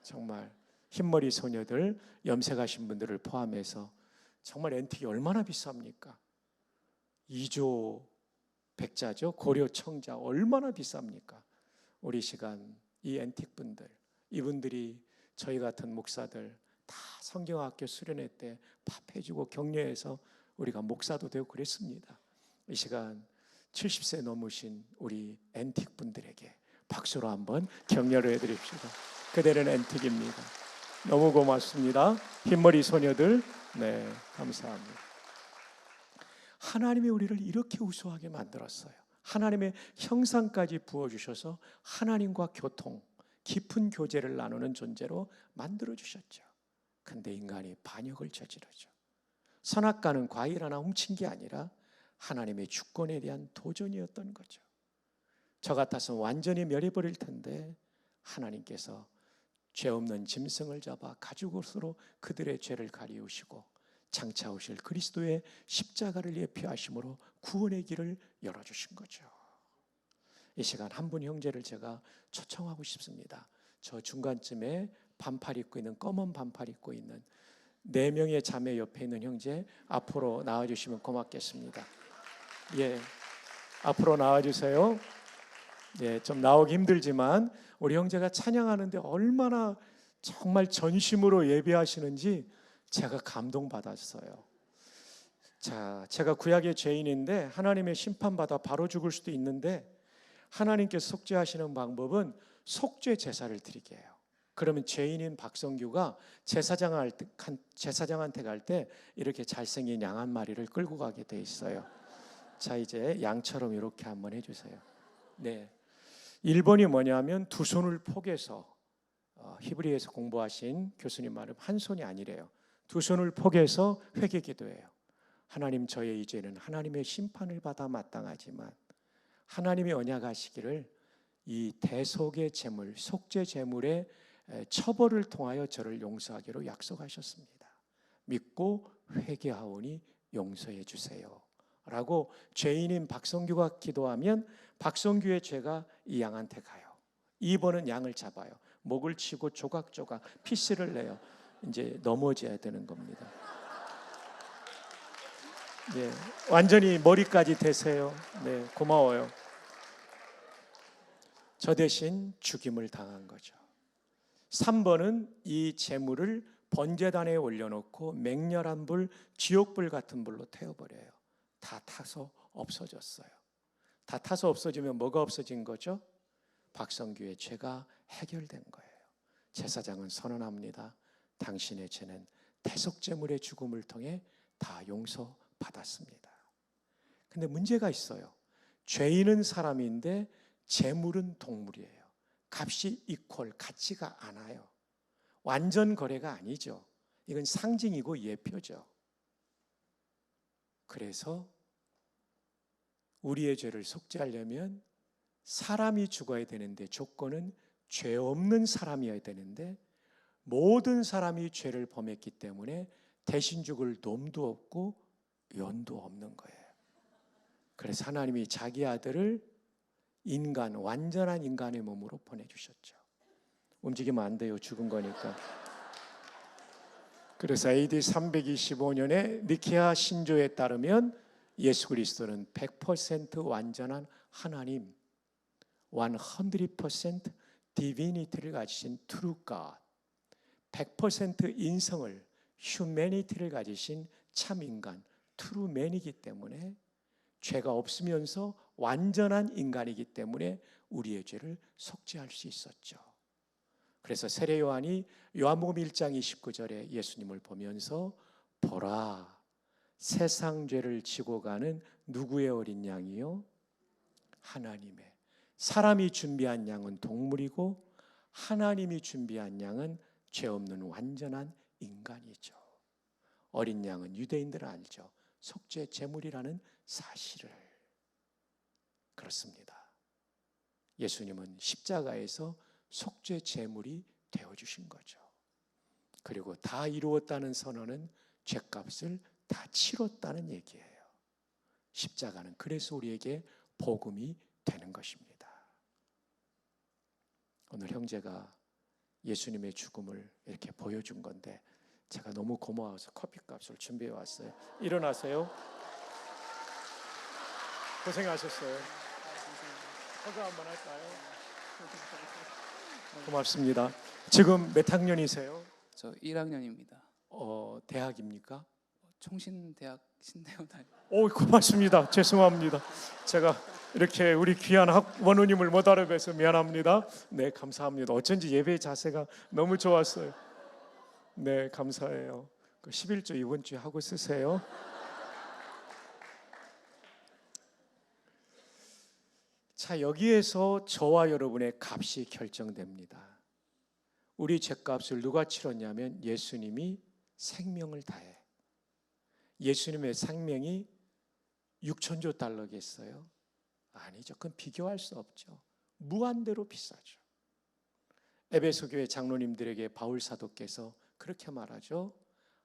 정말 흰머리 소녀들, 염색하신 분들을 포함해서 정말 앤틱이 얼마나 비쌉니까? 2조 백자죠. 고려 청자 얼마나 비쌉니까? 우리 시간 이 앤틱 분들, 이분들이 저희 같은 목사들 다 성경학교 수련회 때 밥해주고 격려해서 우리가 목사도 되고 그랬습니다. 이 시간 70세 넘으신 우리 앤틱 분들에게 박수로 한번 격려를 해드립시다. 그대는 엔틱입니다. 너무 고맙습니다. 흰머리 소녀들, 네, 감사합니다. 하나님이 우리를 이렇게 우수하게 만들었어요. 하나님의 형상까지 부어주셔서 하나님과 교통, 깊은 교제를 나누는 존재로 만들어주셨죠. 근데 인간이 반역을 저지르죠. 선악과는 과일 하나 훔친 게 아니라 하나님의 주권에 대한 도전이었던 거죠. 저 같아서 완전히 멸해버릴 텐데 하나님께서 죄 없는 짐승을 잡아 가죽옷으로 그들의 죄를 가리우시고 장차 오실 그리스도의 십자가를 예표하심으로 구원의 길을 열어주신 거죠. 이 시간 한 분 형제를 제가 초청하고 싶습니다. 저 중간쯤에 반팔 입고 있는, 검은 반팔 입고 있는 4명의 자매 옆에 있는 형제 앞으로 나와주시면 고맙겠습니다. 예, 앞으로 나와주세요. 예, 좀 나오기 힘들지만 우리 형제가 찬양하는데 얼마나 정말 전심으로 예배하시는지 제가 감동받았어요. 자, 제가 구약의 죄인인데 하나님의 심판받아 바로 죽을 수도 있는데 하나님께서 속죄하시는 방법은 속죄 제사를 드리게 해요. 그러면 죄인인 박성규가 제사장한테 갈 때 이렇게 잘생긴 양 한 마리를 끌고 가게 돼 있어요. 자, 이제 양처럼 이렇게 한번 해주세요. 네, 1번이 뭐냐면 두 손을 포개서, 히브리에서 공부하신 교수님 말은 한 손이 아니래요. 두 손을 포개서 회개 기도해요. 하나님, 저의 이 죄는 하나님의 심판을 받아 마땅하지만 하나님이 언약하시기를 이 대속의 제물, 속죄 제물의 처벌을 통하여 저를 용서하기로 약속하셨습니다. 믿고 회개하오니 용서해 주세요 라고 죄인인 박성규가 기도하면 박성규의 죄가 이 양한테 가요. 2번은 양을 잡아요. 목을 치고 조각조각 피스를 내요. 이제 넘어져야 되는 겁니다. 네, 완전히 머리까지 대세요. 네, 고마워요. 저 대신 죽임을 당한 거죠. 3번은 이 재물을 번제단에 올려놓고 맹렬한 불, 지옥불 같은 불로 태워버려요. 다 타서 없어졌어요. 다 타서 없어지면 뭐가 없어진 거죠? 박성규의 죄가 해결된 거예요. 제사장은 선언합니다. 당신의 죄는 대속제물의 죽음을 통해 다 용서받았습니다. 근데 문제가 있어요. 죄인은 사람인데 제물은 동물이에요. 값이 이퀄, 같지가 않아요. 완전 거래가 아니죠. 이건 상징이고 예표죠. 그래서 우리의 죄를 속죄하려면 사람이 죽어야 되는데 조건은 죄 없는 사람이어야 되는데 모든 사람이 죄를 범했기 때문에 대신 죽을 놈도 없고 연도 없는 거예요. 그래서 하나님이 자기 아들을 인간, 완전한 인간의 몸으로 보내주셨죠. 움직이면 안 돼요. 죽은 거니까. 그래서 AD 325년에 니케아 신조에 따르면 예수 그리스도는 100% 완전한 하나님, 100% divinity를 가지신 true God, 100% 인성을, humanity를 가지신 참 인간, true man이기 때문에 죄가 없으면서 완전한 인간이기 때문에 우리의 죄를 속죄할 수 있었죠. 그래서 세례 요한이 요한복음 1장 29절에 예수님을 보면서 보라, 세상 죄를 지고 가는 누구의 어린 양이요? 하나님의. 사람이 준비한 양은 동물이고 하나님이 준비한 양은 죄 없는 완전한 인간이죠. 어린 양은 유대인들은 알죠. 속죄 제물이라는 사실을. 그렇습니다. 예수님은 십자가에서 속죄 제물이 되어주신 거죠. 그리고 다 이루었다는 선언은 죄값을 다 치렀다는 얘기예요. 십자가는 그래서 우리에게 복음이 되는 것입니다. 오늘 형제가 예수님의 죽음을 이렇게 보여준 건데 제가 너무 고마워서 커피값을 준비해 왔어요. 일어나세요. 고생하셨어요. 허가 한번 할까요? 고맙습니다. 지금 몇 학년이세요? 저 1학년입니다. 대학입니까? 총신대학 신대원 다니. 고맙습니다. 죄송합니다. 제가 이렇게 우리 귀한 원우님을 못 알아뵈서 미안합니다. 네, 감사합니다. 어쩐지 예배 자세가 너무 좋았어요. 네, 감사해요. 그 11조 이번 주에 하고 쓰세요. 자, 여기에서 저와 여러분의 값이 결정됩니다. 우리 죄값을 누가 치렀냐면 예수님이 생명을 다해. 예수님의 생명이 6천조 달러겠어요? 아니죠. 그건 비교할 수 없죠. 무한대로 비싸죠. 에베소 교회 장로님들에게 바울 사도께서 그렇게 말하죠.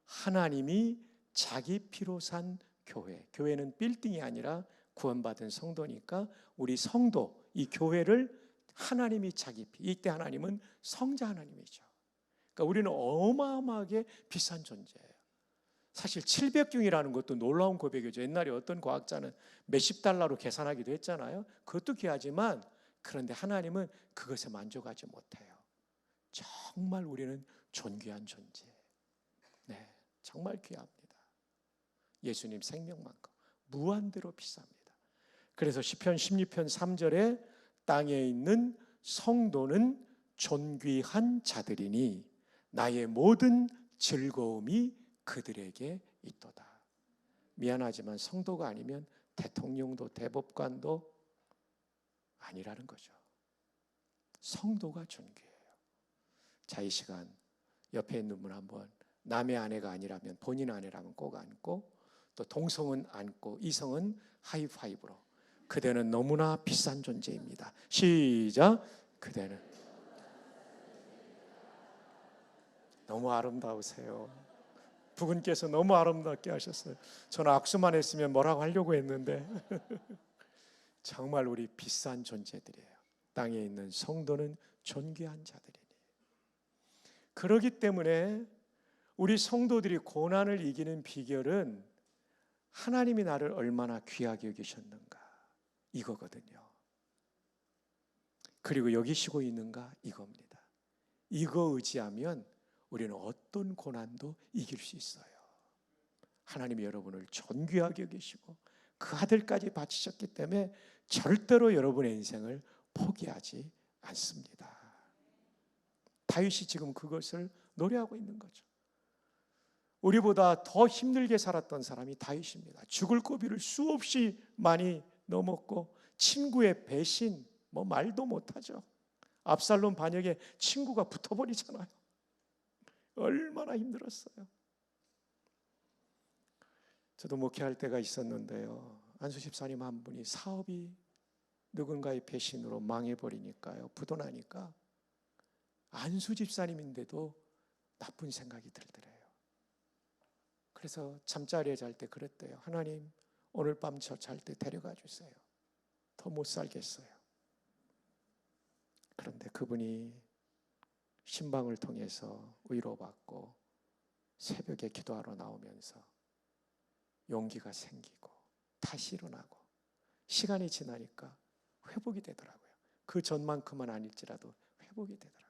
하나님이 자기 피로 산 교회. 교회는 빌딩이 아니라 구원받은 성도니까 우리 성도, 이 교회를 하나님이 자기 피. 이때 하나님은 성자 하나님이죠. 그러니까 우리는 어마어마하게 비싼 존재예요. 사실 700경이라는 것도 놀라운 고백이죠. 옛날에 어떤 과학자는 몇십 달러로 계산하기도 했잖아요. 그것도 귀하지만 그런데 하나님은 그것에 만족하지 못해요. 정말 우리는 존귀한 존재. 네, 정말 귀합니다. 예수님 생명만큼 무한대로 비쌉니다. 그래서 시편 16편 3절에 땅에 있는 성도는 존귀한 자들이니 나의 모든 즐거움이 그들에게 있도다. 미안하지만 성도가 아니면 대통령도 대법관도 아니라는 거죠. 성도가 존귀해요. 자, 이 시간 옆에 있는 분 한번 남의 아내가 아니라면 본인 아내라면 꼭 안고 또 동성은 안고 이성은 하이파이브로 그대는 너무나 비싼 존재입니다. 시작. 그대는 너무 아름다우세요. 부군께서 너무 아름답게 하셨어요. 저는 악수만 했으면 뭐라고 하려고 했는데 정말 우리 비싼 존재들이에요. 땅에 있는 성도는 존귀한 자들이니. 그렇기 때문에 우리 성도들이 고난을 이기는 비결은 하나님이 나를 얼마나 귀하게 여기셨는가 이거거든요. 그리고 여기시고 있는가 이겁니다. 이거 의지하면 우리는 어떤 고난도 이길 수 있어요. 하나님이 여러분을 존귀하게 여기시고 그 아들까지 바치셨기 때문에 절대로 여러분의 인생을 포기하지 않습니다. 다윗이 지금 그것을 노래하고 있는 거죠. 우리보다 더 힘들게 살았던 사람이 다윗입니다. 죽을 고비를 수없이 많이 넘었고 친구의 배신 뭐 말도 못하죠. 압살롬 반역에 친구가 붙어버리잖아요. 얼마나 힘들었어요. 저도 목회할 때가 있었는데요. 안수 집사님 한 분이 사업이 누군가의 배신으로 망해버리니까요. 부도나니까 안수 집사님인데도 나쁜 생각이 들더래요. 그래서 잠자리에 잘 때 그랬대요. 하나님 오늘 밤 저 잘 때 데려가 주세요. 더 못 살겠어요. 그런데 그분이 신방을 통해서 위로받고 새벽에 기도하러 나오면서 용기가 생기고 다시 일어나고 시간이 지나니까 회복이 되더라고요. 그 전만큼은 아닐지라도 회복이 되더라고요.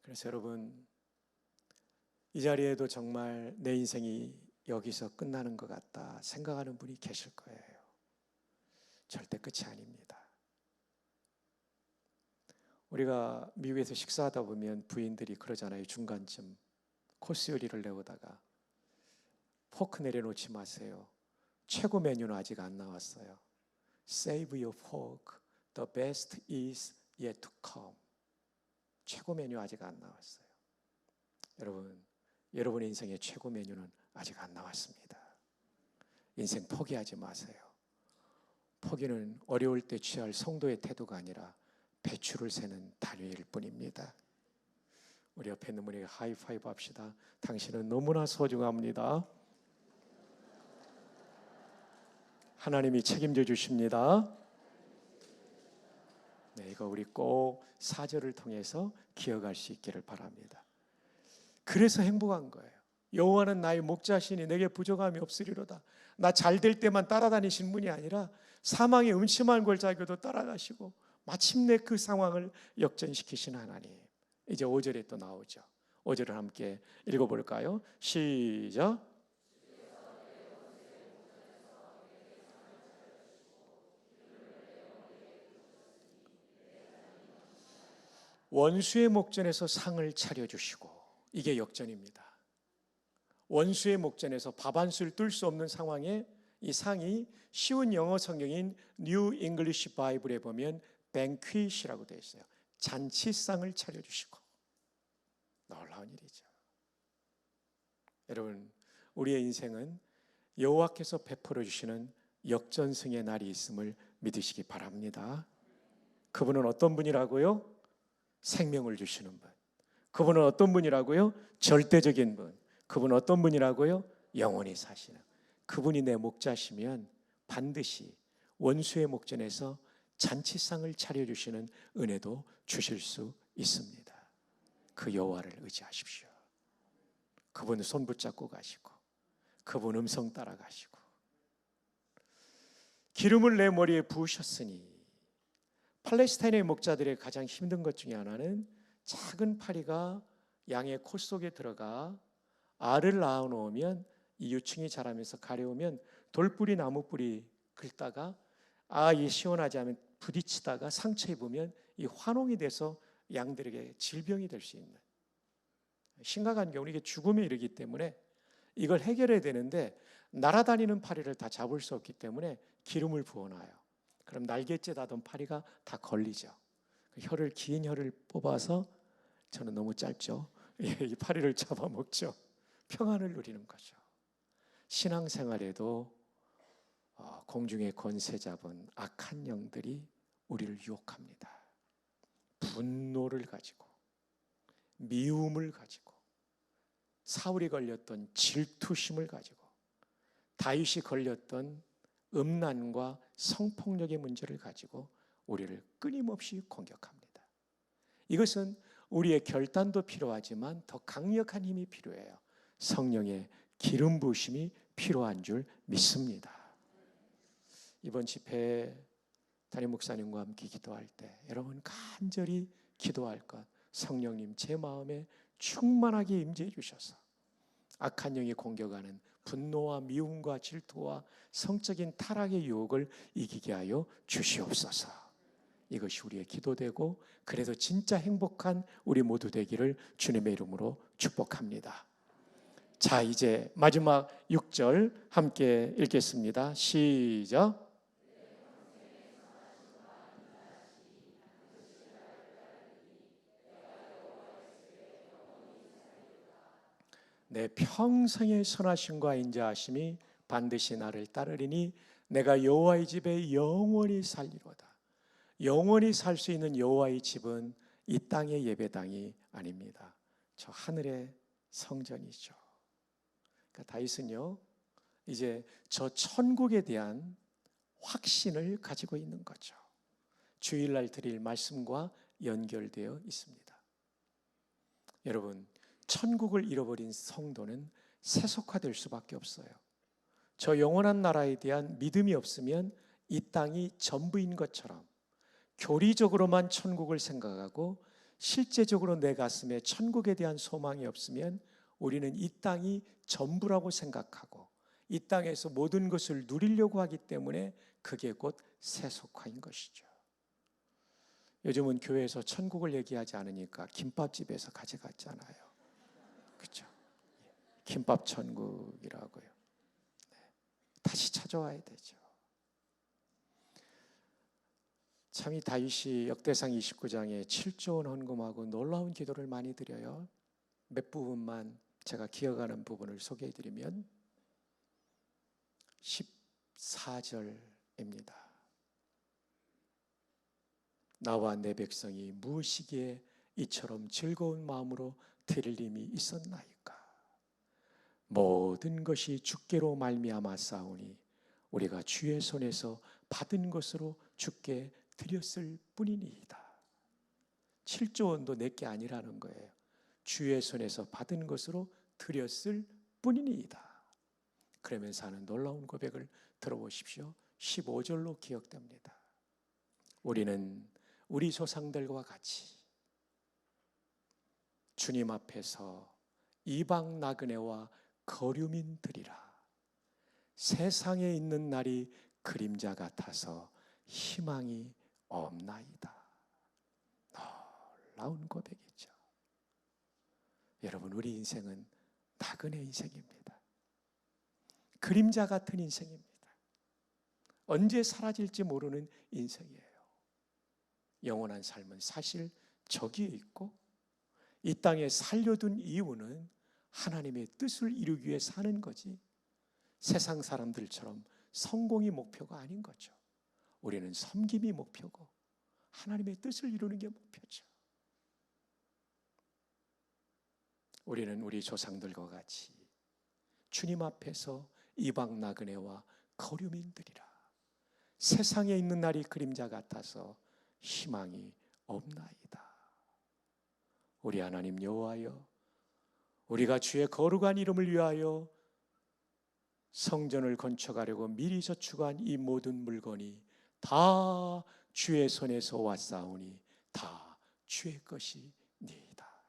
그래서 여러분 이 자리에도 정말 내 인생이 여기서 끝나는 것 같다 생각하는 분이 계실 거예요. 절대 끝이 아닙니다. 우리가 미국에서 식사하다 보면 부인들이 그러잖아요. 중간쯤 코스 요리를 내오다가 포크 내려놓지 마세요. 최고 메뉴는 아직 안 나왔어요. Save your fork. The best is yet to come. 최고 메뉴 아직 안 나왔어요. 여러분, 여러분의 인생의 최고 메뉴는 아직 안 나왔습니다. 인생 포기하지 마세요. 포기는 어려울 때 취할 성도의 태도가 아니라 배추를 세는 단위일 뿐입니다. 우리 옆에 있는 분에게 하이파이브 합시다. 당신은 너무나 소중합니다. 하나님이 책임져 주십니다. 네, 이거 우리 꼭 사절을 통해서 기억할 수 있기를 바랍니다. 그래서 행복한 거예요. 여호와는 나의 목자시니 내게 부족함이 없으리로다. 나 잘 될 때만 따라다니신 분이 아니라 사망의 음침한 골짜기도 따라가시고 마침내 그 상황을 역전시키신 하나님. 이제 5절에 또 나오죠. 5절을 함께 읽어볼까요? 시작. 원수의 목전에서 상을 차려주시고, 이게 역전입니다. 원수의 목전에서 밥 한 술 뜰 수 없는 상황에 이 상이 쉬운 영어 성경인 New English Bible에 보면 banquet이라고 되어 있어요. 잔치상을 차려주시고. 놀라운 일이죠. 여러분, 우리의 인생은 여호와께서 베풀어 주시는 역전승의 날이 있음을 믿으시기 바랍니다. 그분은 어떤 분이라고요? 생명을 주시는 분. 그분은 어떤 분이라고요? 절대적인 분. 그분은 어떤 분이라고요? 영원히 사시는. 그분이 내 목자시면 반드시 원수의 목전에서 잔치상을 차려주시는 은혜도 주실 수 있습니다. 그 여호와를 의지하십시오. 그분 손 붙잡고 가시고, 그분 음성 따라가시고. 기름을 내 머리에 부으셨으니, 팔레스타인의 목자들의 가장 힘든 것 중에 하나는 작은 파리가 양의 코 속에 들어가 알을 낳아 놓으면 이 유충이 자라면서 가려우면 돌뿌리 나무뿌리 긁다가 이 시원하지 않으면 부딪히다가 상처 입으면 이 환홍이 돼서 양들에게 질병이 될 수 있는 심각한 경우, 이게 죽음에 이르기 때문에 이걸 해결해야 되는데 날아다니는 파리를 다 잡을 수 없기 때문에 기름을 부어놔요. 그럼 날개째 다던 파리가 다 걸리죠. 긴 혀를 뽑아서, 저는 너무 짧죠, 이 파리를 잡아먹죠. 평안을 누리는 거죠. 신앙생활에도 공중의 권세 잡은 악한 영들이 우리를 유혹합니다. 분노를 가지고, 미움을 가지고, 사울이 걸렸던 질투심을 가지고, 다윗이 걸렸던 음란과 성폭력의 문제를 가지고 우리를 끊임없이 공격합니다. 이것은 우리의 결단도 필요하지만 더 강력한 힘이 필요해요. 성령의 기름 부으심이 필요한 줄 믿습니다. 이번 집회에 담임 목사님과 함께 기도할 때 여러분 간절히 기도할 것, 성령님 제 마음에 충만하게 임재해 주셔서 악한 영이 공격하는 분노와 미움과 질투와 성적인 타락의 유혹을 이기게 하여 주시옵소서. 이것이 우리의 기도되고, 그래서 진짜 행복한 우리 모두 되기를 주님의 이름으로 축복합니다. 자, 이제 마지막 6절 함께 읽겠습니다. 시작. 내 평생의 선하심과 인자하심이 반드시 나를 따르리니 내가 여호와의 집에 영원히 살리로다. 영원히 살 수 있는 여호와의 집은 이 땅의 예배당이 아닙니다. 저 하늘의 성전이죠. 그러니까 다윗은요, 이제 저 천국에 대한 확신을 가지고 있는 거죠. 주일날 드릴 말씀과 연결되어 있습니다. 여러분, 천국을 잃어버린 성도는 세속화될 수밖에 없어요. 저 영원한 나라에 대한 믿음이 없으면 이 땅이 전부인 것처럼 교리적으로만 천국을 생각하고 실제적으로 내 가슴에 천국에 대한 소망이 없으면 우리는 이 땅이 전부라고 생각하고 이 땅에서 모든 것을 누리려고 하기 때문에 그게 곧 세속화인 것이죠. 요즘은 교회에서 천국을 얘기하지 않으니까 김밥집에서 가져갔잖아요. 그렇죠? 김밥 천국이라고요. 네. 다시 찾아와야 되죠. 참 이 다윗이 역대상 29장에 7조 원 헌금하고 놀라운 기도를 많이 드려요. 몇 부분만 제가 기억하는 부분을 소개해드리면 14절입니다. 나와 내 백성이 무엇이기에 이처럼 즐거운 마음으로 드릴 힘이 있었나이까. 모든 것이 주께로 말미암아 싸우니 우리가 주의 손에서 받은 것으로 주께 드렸을 뿐이니이다. 7조 원도 내게 아니라는 거예요. 주의 손에서 받은 것으로 드렸을 뿐이니이다. 그러면서 하는 놀라운 고백을 들어보십시오. 15절로 기억됩니다. 우리는 우리 조상들과 같이 주님 앞에서 이방 나그네와 거류민 들이라. 세상에 있는 날이 그림자 같아서 희망이 없나이다. 놀라운 고백이죠. 여러분, 우리 인생은 나그네 인생입니다. 그림자 같은 인생입니다. 언제 사라질지 모르는 인생이에요. 영원한 삶은 사실 저기에 있고, 이 땅에 살려둔 이유는 하나님의 뜻을 이루기 위해 사는 거지, 세상 사람들처럼 성공이 목표가 아닌 거죠. 우리는 섬김이 목표고 하나님의 뜻을 이루는 게 목표죠. 우리는 우리 조상들과 같이 주님 앞에서 이방 나그네와 거류민들이라. 세상에 있는 날이 그림자 같아서 희망이 없나이다. 우리 하나님 여호와여, 우리가 주의 거룩한 이름을 위하여 성전을 건축하려고 미리 저축한 이 모든 물건이 다 주의 손에서 왔사오니 다 주의 것이니이다.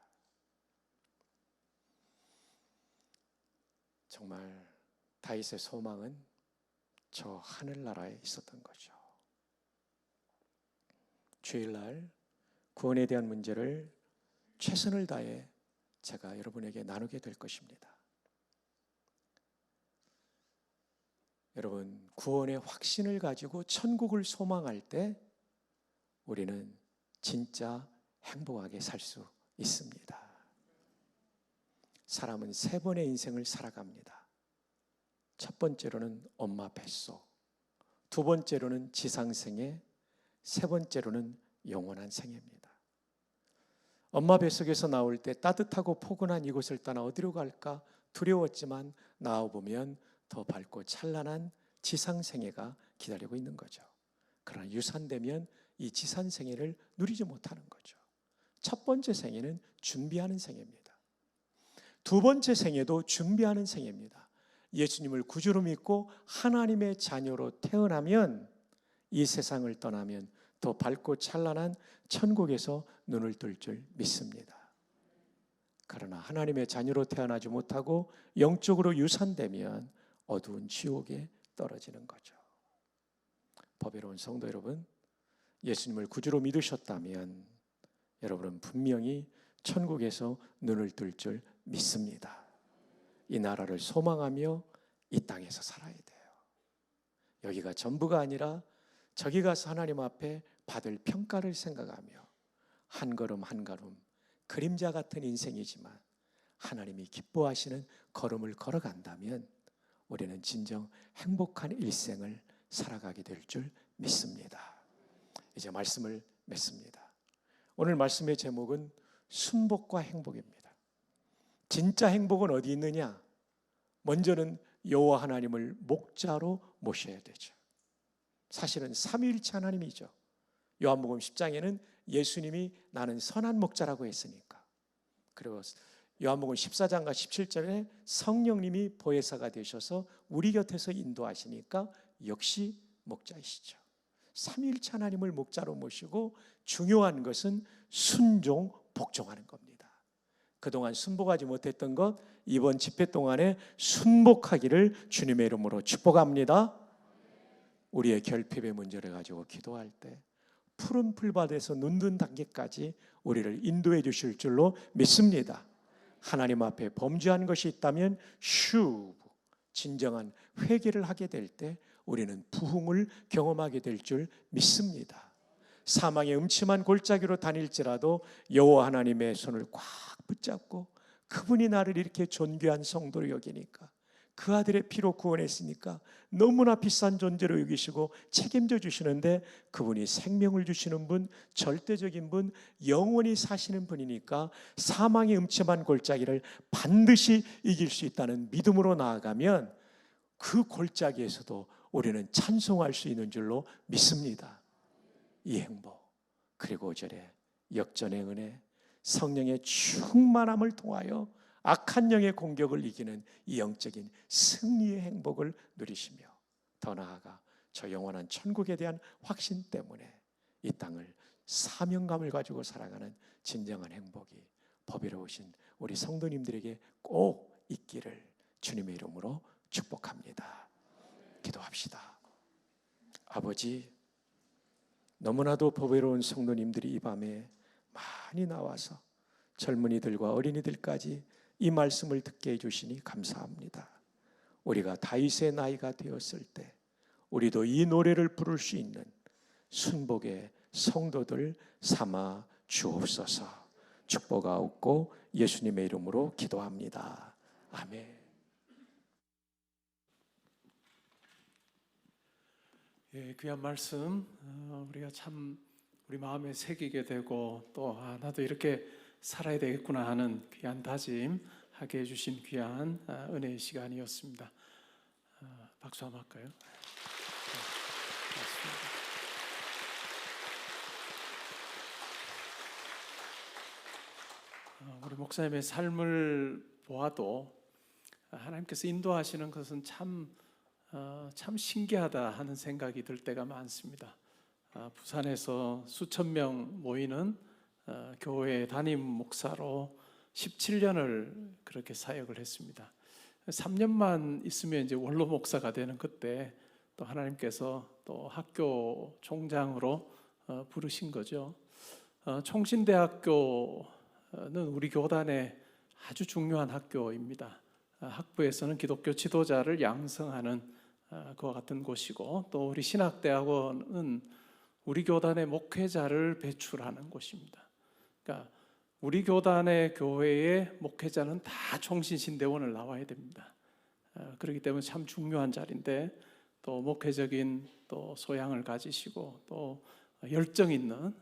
정말 다윗의 소망은 저 하늘나라에 있었던 거죠. 주일날 구원에 대한 문제를 최선을 다해 제가 여러분에게 나누게 될 것입니다. 여러분, 구원의 확신을 가지고 천국을 소망할 때 우리는 진짜 행복하게 살 수 있습니다. 사람은 3번의 인생을 살아갑니다. 첫 번째로는 엄마 뱃속, 두 번째로는 지상생애, 세 번째로는 영원한 생애입니다. 엄마 뱃속에서 나올 때 따뜻하고 포근한 이곳을 떠나 어디로 갈까 두려웠지만 나와보면 더 밝고 찬란한 지상생애가 기다리고 있는 거죠. 그러나 유산되면 이 지상생애를 누리지 못하는 거죠. 첫 번째 생애는 준비하는 생애입니다. 두 번째 생애도 준비하는 생애입니다. 예수님을 구주로 믿고 하나님의 자녀로 태어나면, 이 세상을 떠나면 더 밝고 찬란한 천국에서 눈을 뜰 줄 믿습니다. 그러나 하나님의 자녀로 태어나지 못하고 영적으로 유산되면 어두운 지옥에 떨어지는 거죠. 법외로운 성도 여러분, 예수님을 구주로 믿으셨다면 여러분은 분명히 천국에서 눈을 뜰 줄 믿습니다. 이 나라를 소망하며 이 땅에서 살아야 돼요. 여기가 전부가 아니라 저기 가서 하나님 앞에 받을 평가를 생각하며 한 걸음 한 걸음 그림자 같은 인생이지만 하나님이 기뻐하시는 걸음을 걸어간다면 우리는 진정 행복한 일생을 살아가게 될 줄 믿습니다. 이제 말씀을 맺습니다. 오늘 말씀의 제목은 순복과 행복입니다. 진짜 행복은 어디 있느냐? 먼저는 여호와 하나님을 목자로 모셔야 되죠. 사실은 삼위일체 하나님이죠. 요한복음 10장에는 예수님이 나는 선한 목자라고 했으니까. 그리고 요한복음 14장과 17절에 성령님이 보혜사가 되셔서 우리 곁에서 인도하시니까 역시 목자이시죠. 삼위일체 하나님을 목자로 모시고 중요한 것은 순종, 복종하는 겁니다. 그동안 순복하지 못했던 것 이번 집회 동안에 순복하기를 주님의 이름으로 축복합니다. 우리의 결핍의 문제를 가지고 기도할 때 푸른 풀밭에서 눈든 단계까지 우리를 인도해 주실 줄로 믿습니다. 하나님 앞에 범죄한 것이 있다면 진정한 회개를 하게 될 때 우리는 부흥을 경험하게 될 줄 믿습니다. 사망의 음침한 골짜기로 다닐지라도 여호와 하나님의 손을 꽉 붙잡고 그분이 나를 이렇게 존귀한 성도로 여기니까, 그 아들의 피로 구원했으니까 너무나 비싼 존재로 여기시고 책임져 주시는데, 그분이 생명을 주시는 분, 절대적인 분, 영원히 사시는 분이니까 사망의 음침한 골짜기를 반드시 이길 수 있다는 믿음으로 나아가면 그 골짜기에서도 우리는 찬송할 수 있는 줄로 믿습니다. 이 행복, 그리고 5절에 역전의 은혜, 성령의 충만함을 통하여 악한 영의 공격을 이기는 이 영적인 승리의 행복을 누리시며, 더 나아가 저 영원한 천국에 대한 확신 때문에 이 땅을 사명감을 가지고 살아가는 진정한 행복이 보배로우신 우리 성도님들에게 꼭 있기를 주님의 이름으로 축복합니다. 기도합시다. 아버지, 너무나도 보배로운 성도님들이 이 밤에 많이 나와서 젊은이들과 어린이들까지 이 말씀을 듣게 해주시니 감사합니다. 우리가 다윗의 나이가 되었을 때 우리도 이 노래를 부를 수 있는 순복의 성도들 삼아 주옵소서. 축복하옵고 예수님의 이름으로 기도합니다. 아멘. 예, 귀한 말씀 우리가 참 우리 마음에 새기게 되고 또 나도 이렇게 살아야 되겠구나 하는 귀한 다짐 하게 해주신 귀한 은혜의 시간이었습니다. 박수 한번 할까요? 우리 목사님의 삶을 보아도 하나님께서 인도하시는 것은 참 신기하다 하는 생각이 들 때가 많습니다. 부산에서 수천 명 모이는 교회 담임 목사로 17년을 그렇게 사역을 했습니다. 3년만 있으면 이제 원로 목사가 되는 그때 또 하나님께서 또 학교 총장으로 부르신 거죠. 총신대학교는 우리 교단의 아주 중요한 학교입니다. 학부에서는 기독교 지도자를 양성하는 그와 같은 곳이고, 또 우리 신학대학원은 우리 교단의 목회자를 배출하는 곳입니다. 그러니까 우리 교단의 교회의 목회자는 다 총신신대원을 나와야 됩니다. 그렇기 때문에 참 중요한 자리인데, 또 목회적인 또 소양을 가지시고 또 열정 있는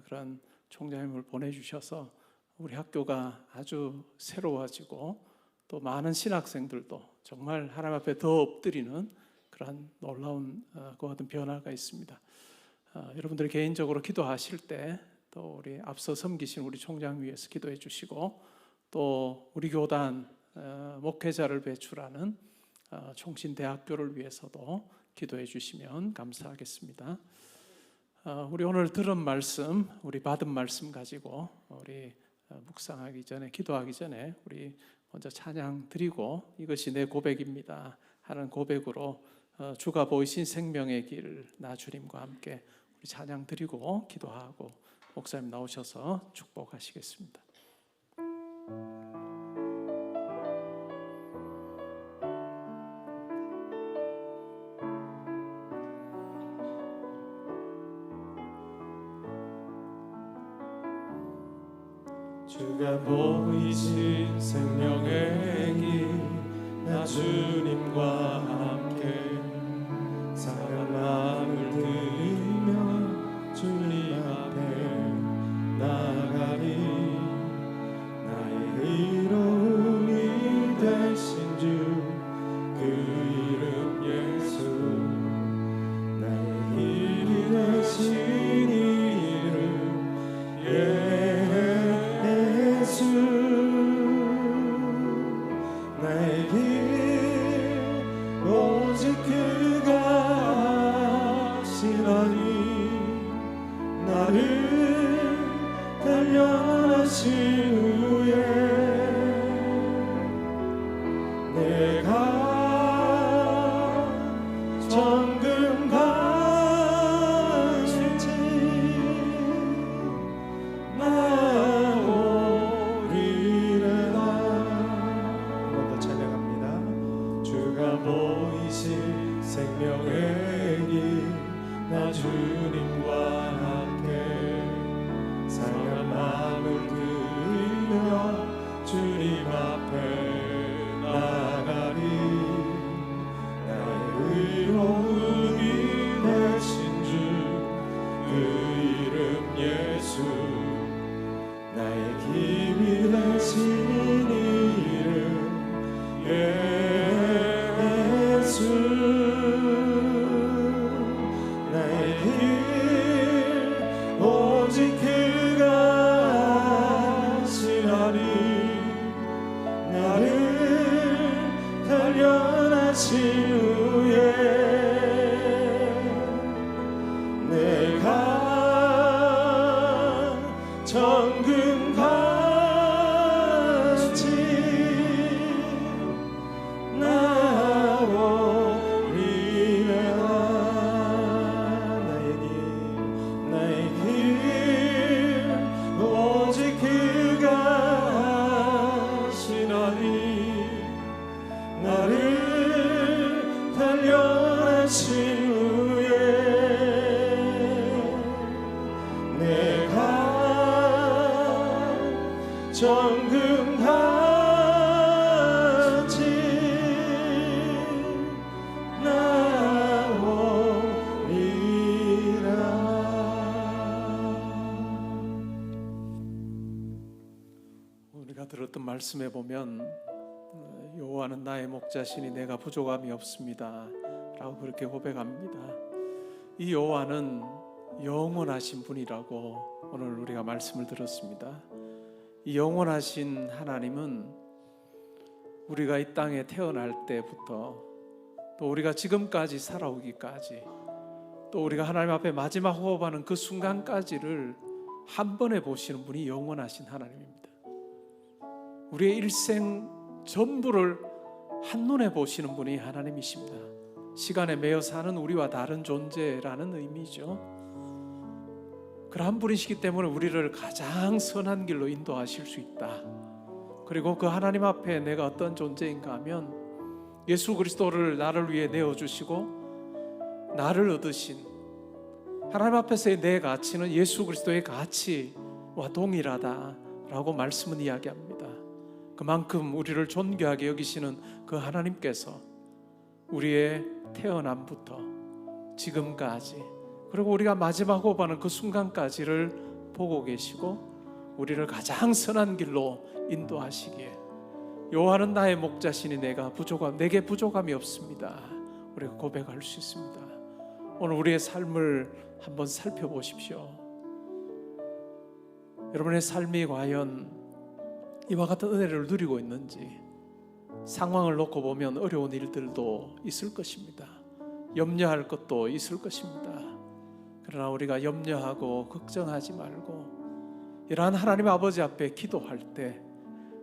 그런 총장님을 보내주셔서 우리 학교가 아주 새로워지고 또 많은 신학생들도 정말 하나님 앞에 더 엎드리는 그런 놀라운 그 같은 변화가 있습니다. 여러분들이 개인적으로 기도하실 때 또 우리 앞서 섬기신 우리 총장 위해서 기도해 주시고, 또 우리 교단 목회자를 배출하는 총신대학교를 위해서도 기도해 주시면 감사하겠습니다. 우리 오늘 들은 말씀, 우리 받은 말씀 가지고 우리 묵상하기 전에, 기도하기 전에 우리 먼저 찬양 드리고, 이것이 내 고백입니다 하는 고백으로 주가 보이신 생명의 길 나 주님과 함께 우리 찬양 드리고 기도하고 목사님 나오셔서 축복하시겠습니다. 주가 보이신 생명의 길 나 주님과 함께 사랑 마음을 들이며 주님 앞에 나가리. 나의 의로움이 되신 주 그 이름 예수, 나의 길이 되신 이름 예수. 나의 길 오직 그가 하시나니, 나를 단련하신 후에 내가 정금 가질지 나오리라. 한번 더 찬양합니다. 주가 보이신 생명의 길 나 주님과 함께 상한 마음을 들이며 주님 앞에 나가리. 나의 의로움이 되신 주 그 이름 예수, 나의 힘이 되신 이름 예수. 나의 길 오직 그가 하시나니, 나를 단련하신 후에 내가 정금 가질지 정금같이 우리가 들었던 말씀에 보면 여호와는 나의 목자시니 내가 부족함이 없습니다 라고 그렇게 고백합니다. 이 여호와는 영원하신 분이라고 오늘 우리가 말씀을 들었습니다. 이 영원하신 하나님은 우리가 이 땅에 태어날 때부터 또 우리가 지금까지 살아오기까지 또 우리가 하나님 앞에 마지막 호흡하는 그 순간까지를 한 번에 보시는 분이 영원하신 하나님입니다. 우리의 일생 전부를 한눈에 보시는 분이 하나님이십니다. 시간에 매여 사는 우리와 다른 존재라는 의미죠. 그러한 분이시기 때문에 우리를 가장 선한 길로 인도하실 수 있다. 그리고 그 하나님 앞에 내가 어떤 존재인가 하면 예수 그리스도를 나를 위해 내어주시고 나를 얻으신 하나님 앞에서의 내 가치는 예수 그리스도의 가치와 동일하다라고 말씀은 이야기합니다. 그만큼 우리를 존귀하게 여기시는 그 하나님께서 우리의 태어남부터 지금까지 그리고 우리가 마지막 호흡하는 그 순간까지를 보고 계시고 우리를 가장 선한 길로 인도하시기에 여호와는 나의 목자시니 내게 부족함이 없습니다. 우리가 고백할 수 있습니다. 오늘 우리의 삶을 한번 살펴보십시오. 여러분의 삶이 과연 이와 같은 은혜를 누리고 있는지 상황을 놓고 보면 어려운 일들도 있을 것입니다. 염려할 것도 있을 것입니다. 그러나 우리가 염려하고 걱정하지 말고 이러한 하나님 아버지 앞에 기도할 때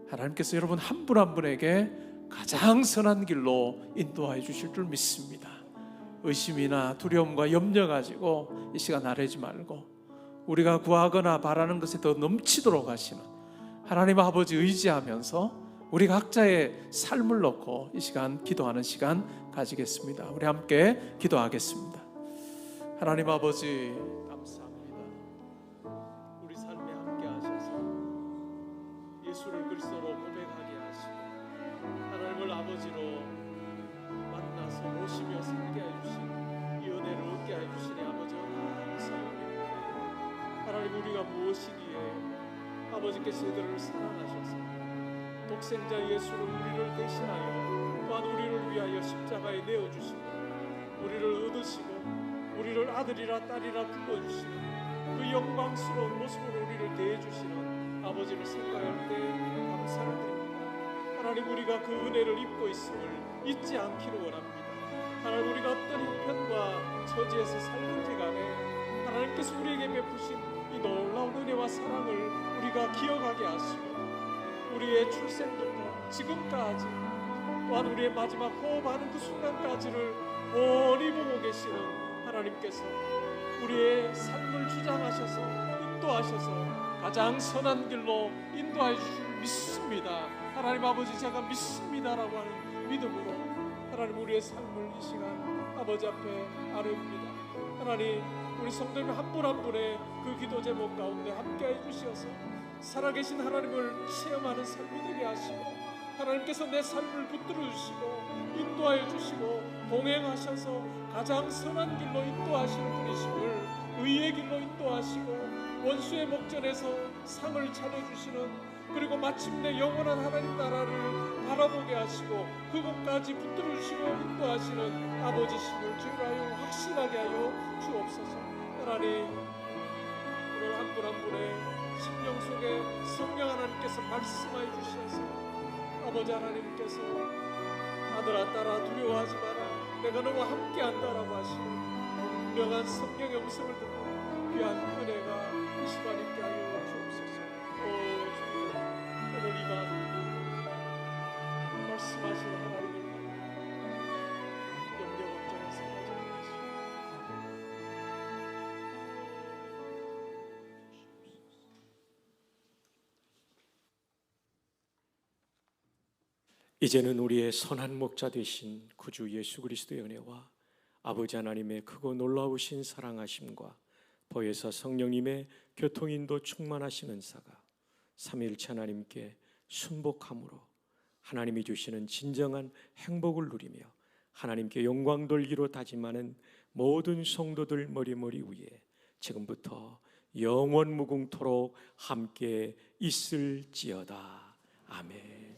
하나님께서 여러분 한 분 한 분에게 가장 선한 길로 인도해 주실 줄 믿습니다. 의심이나 두려움과 염려 가지고 이 시간 아뢰지 말고 우리가 구하거나 바라는 것에 더 넘치도록 하시는 하나님 아버지 의지하면서 우리 각자의 삶을 놓고 이 시간 기도하는 시간 가지겠습니다. 우리 함께 기도하겠습니다. 하나님 아버지 감사합니다. 우리 삶에 함께 하셔서 예수를 그리스도로 고백하게 하시고 하나님을 아버지로 만나서 모시며 살게 해주신 이 은혜를 얻게 해주시니 아버지 감사합니다. 하나님 우리가 무엇이기에 아버지께서 이들을 사랑하셔서 독생자 예수를 우리를 대신하여 또한 우리를 위하여 십자가에 내어주시고 우리를 얻으시고 우리를 아들이라 딸이라 불러주시는 그 영광스러운 모습으로 우리를 대해주시는 아버지를 생각할 때 감사를 드립니다. 하나님 우리가 그 은혜를 입고 있음을 잊지 않기를 원합니다. 하나님 우리가 어떤 형편과 처지에서 살든지 간에 하나님께서 우리에게 베푸신 이 놀라운 은혜와 사랑을 우리가 기억하게 하시고 우리의 출생부터 지금까지 또한 우리의 마지막 호흡하는 그 순간까지를 뻔히 보고 계시는 하나님께서 우리의 삶을 주장하셔서 인도하셔서 가장 선한 길로 인도해 주실 줄 믿습니다. 하나님 아버지 제가 믿습니다라고 하는 믿음으로 하나님 우리의 삶을 이 시간 아버지 앞에 아뢰옵니다. 하나님 우리 성도님 한 분 한 분의 그 기도 제목 가운데 함께 해주셔서 살아계신 하나님을 체험하는 삶이 되게 하시고 하나님께서 내 삶을 붙들어 주시고 인도하여 주시고 동행하셔서 가장 선한 길로 인도하시는 분이심을 의의 길로 인도하시고 원수의 목전에서 상을 차려주시는 그리고 마침내 영원한 하나님 나라를 바라보게 하시고 그곳까지 붙들어 주시고 인도하시는 아버지심을 주를 하여 확신하게 하여 주옵소서. 하나님 오늘 한 분 한 분의 심령 속에 성령 하나님께서 말씀하여 주셔서 아버지 하나님께서 아들아 딸아 두려워하지 마라 내가 너와 함께한다라고 하시는 분명한 성령의 음성을 듣고 귀한 은혜가 이 시간 있게 하여 주옵소서. 주님 오늘 이 밤 말씀하시는 하나님을 염려 걱정을 생각하지 마시고 이제는 우리의 선한 목자 되신 구주 예수 그리스도의 은혜와 아버지 하나님의 크고 놀라우신 사랑하심과 보혜사 성령님의 교통인도 충만하신 은사가 삼위일체 하나님께 순복함으로 하나님이 주시는 진정한 행복을 누리며 하나님께 영광 돌기로 다짐하는 모든 성도들 머리머리 위에 지금부터 영원 무궁토록 함께 있을지어다. 아멘.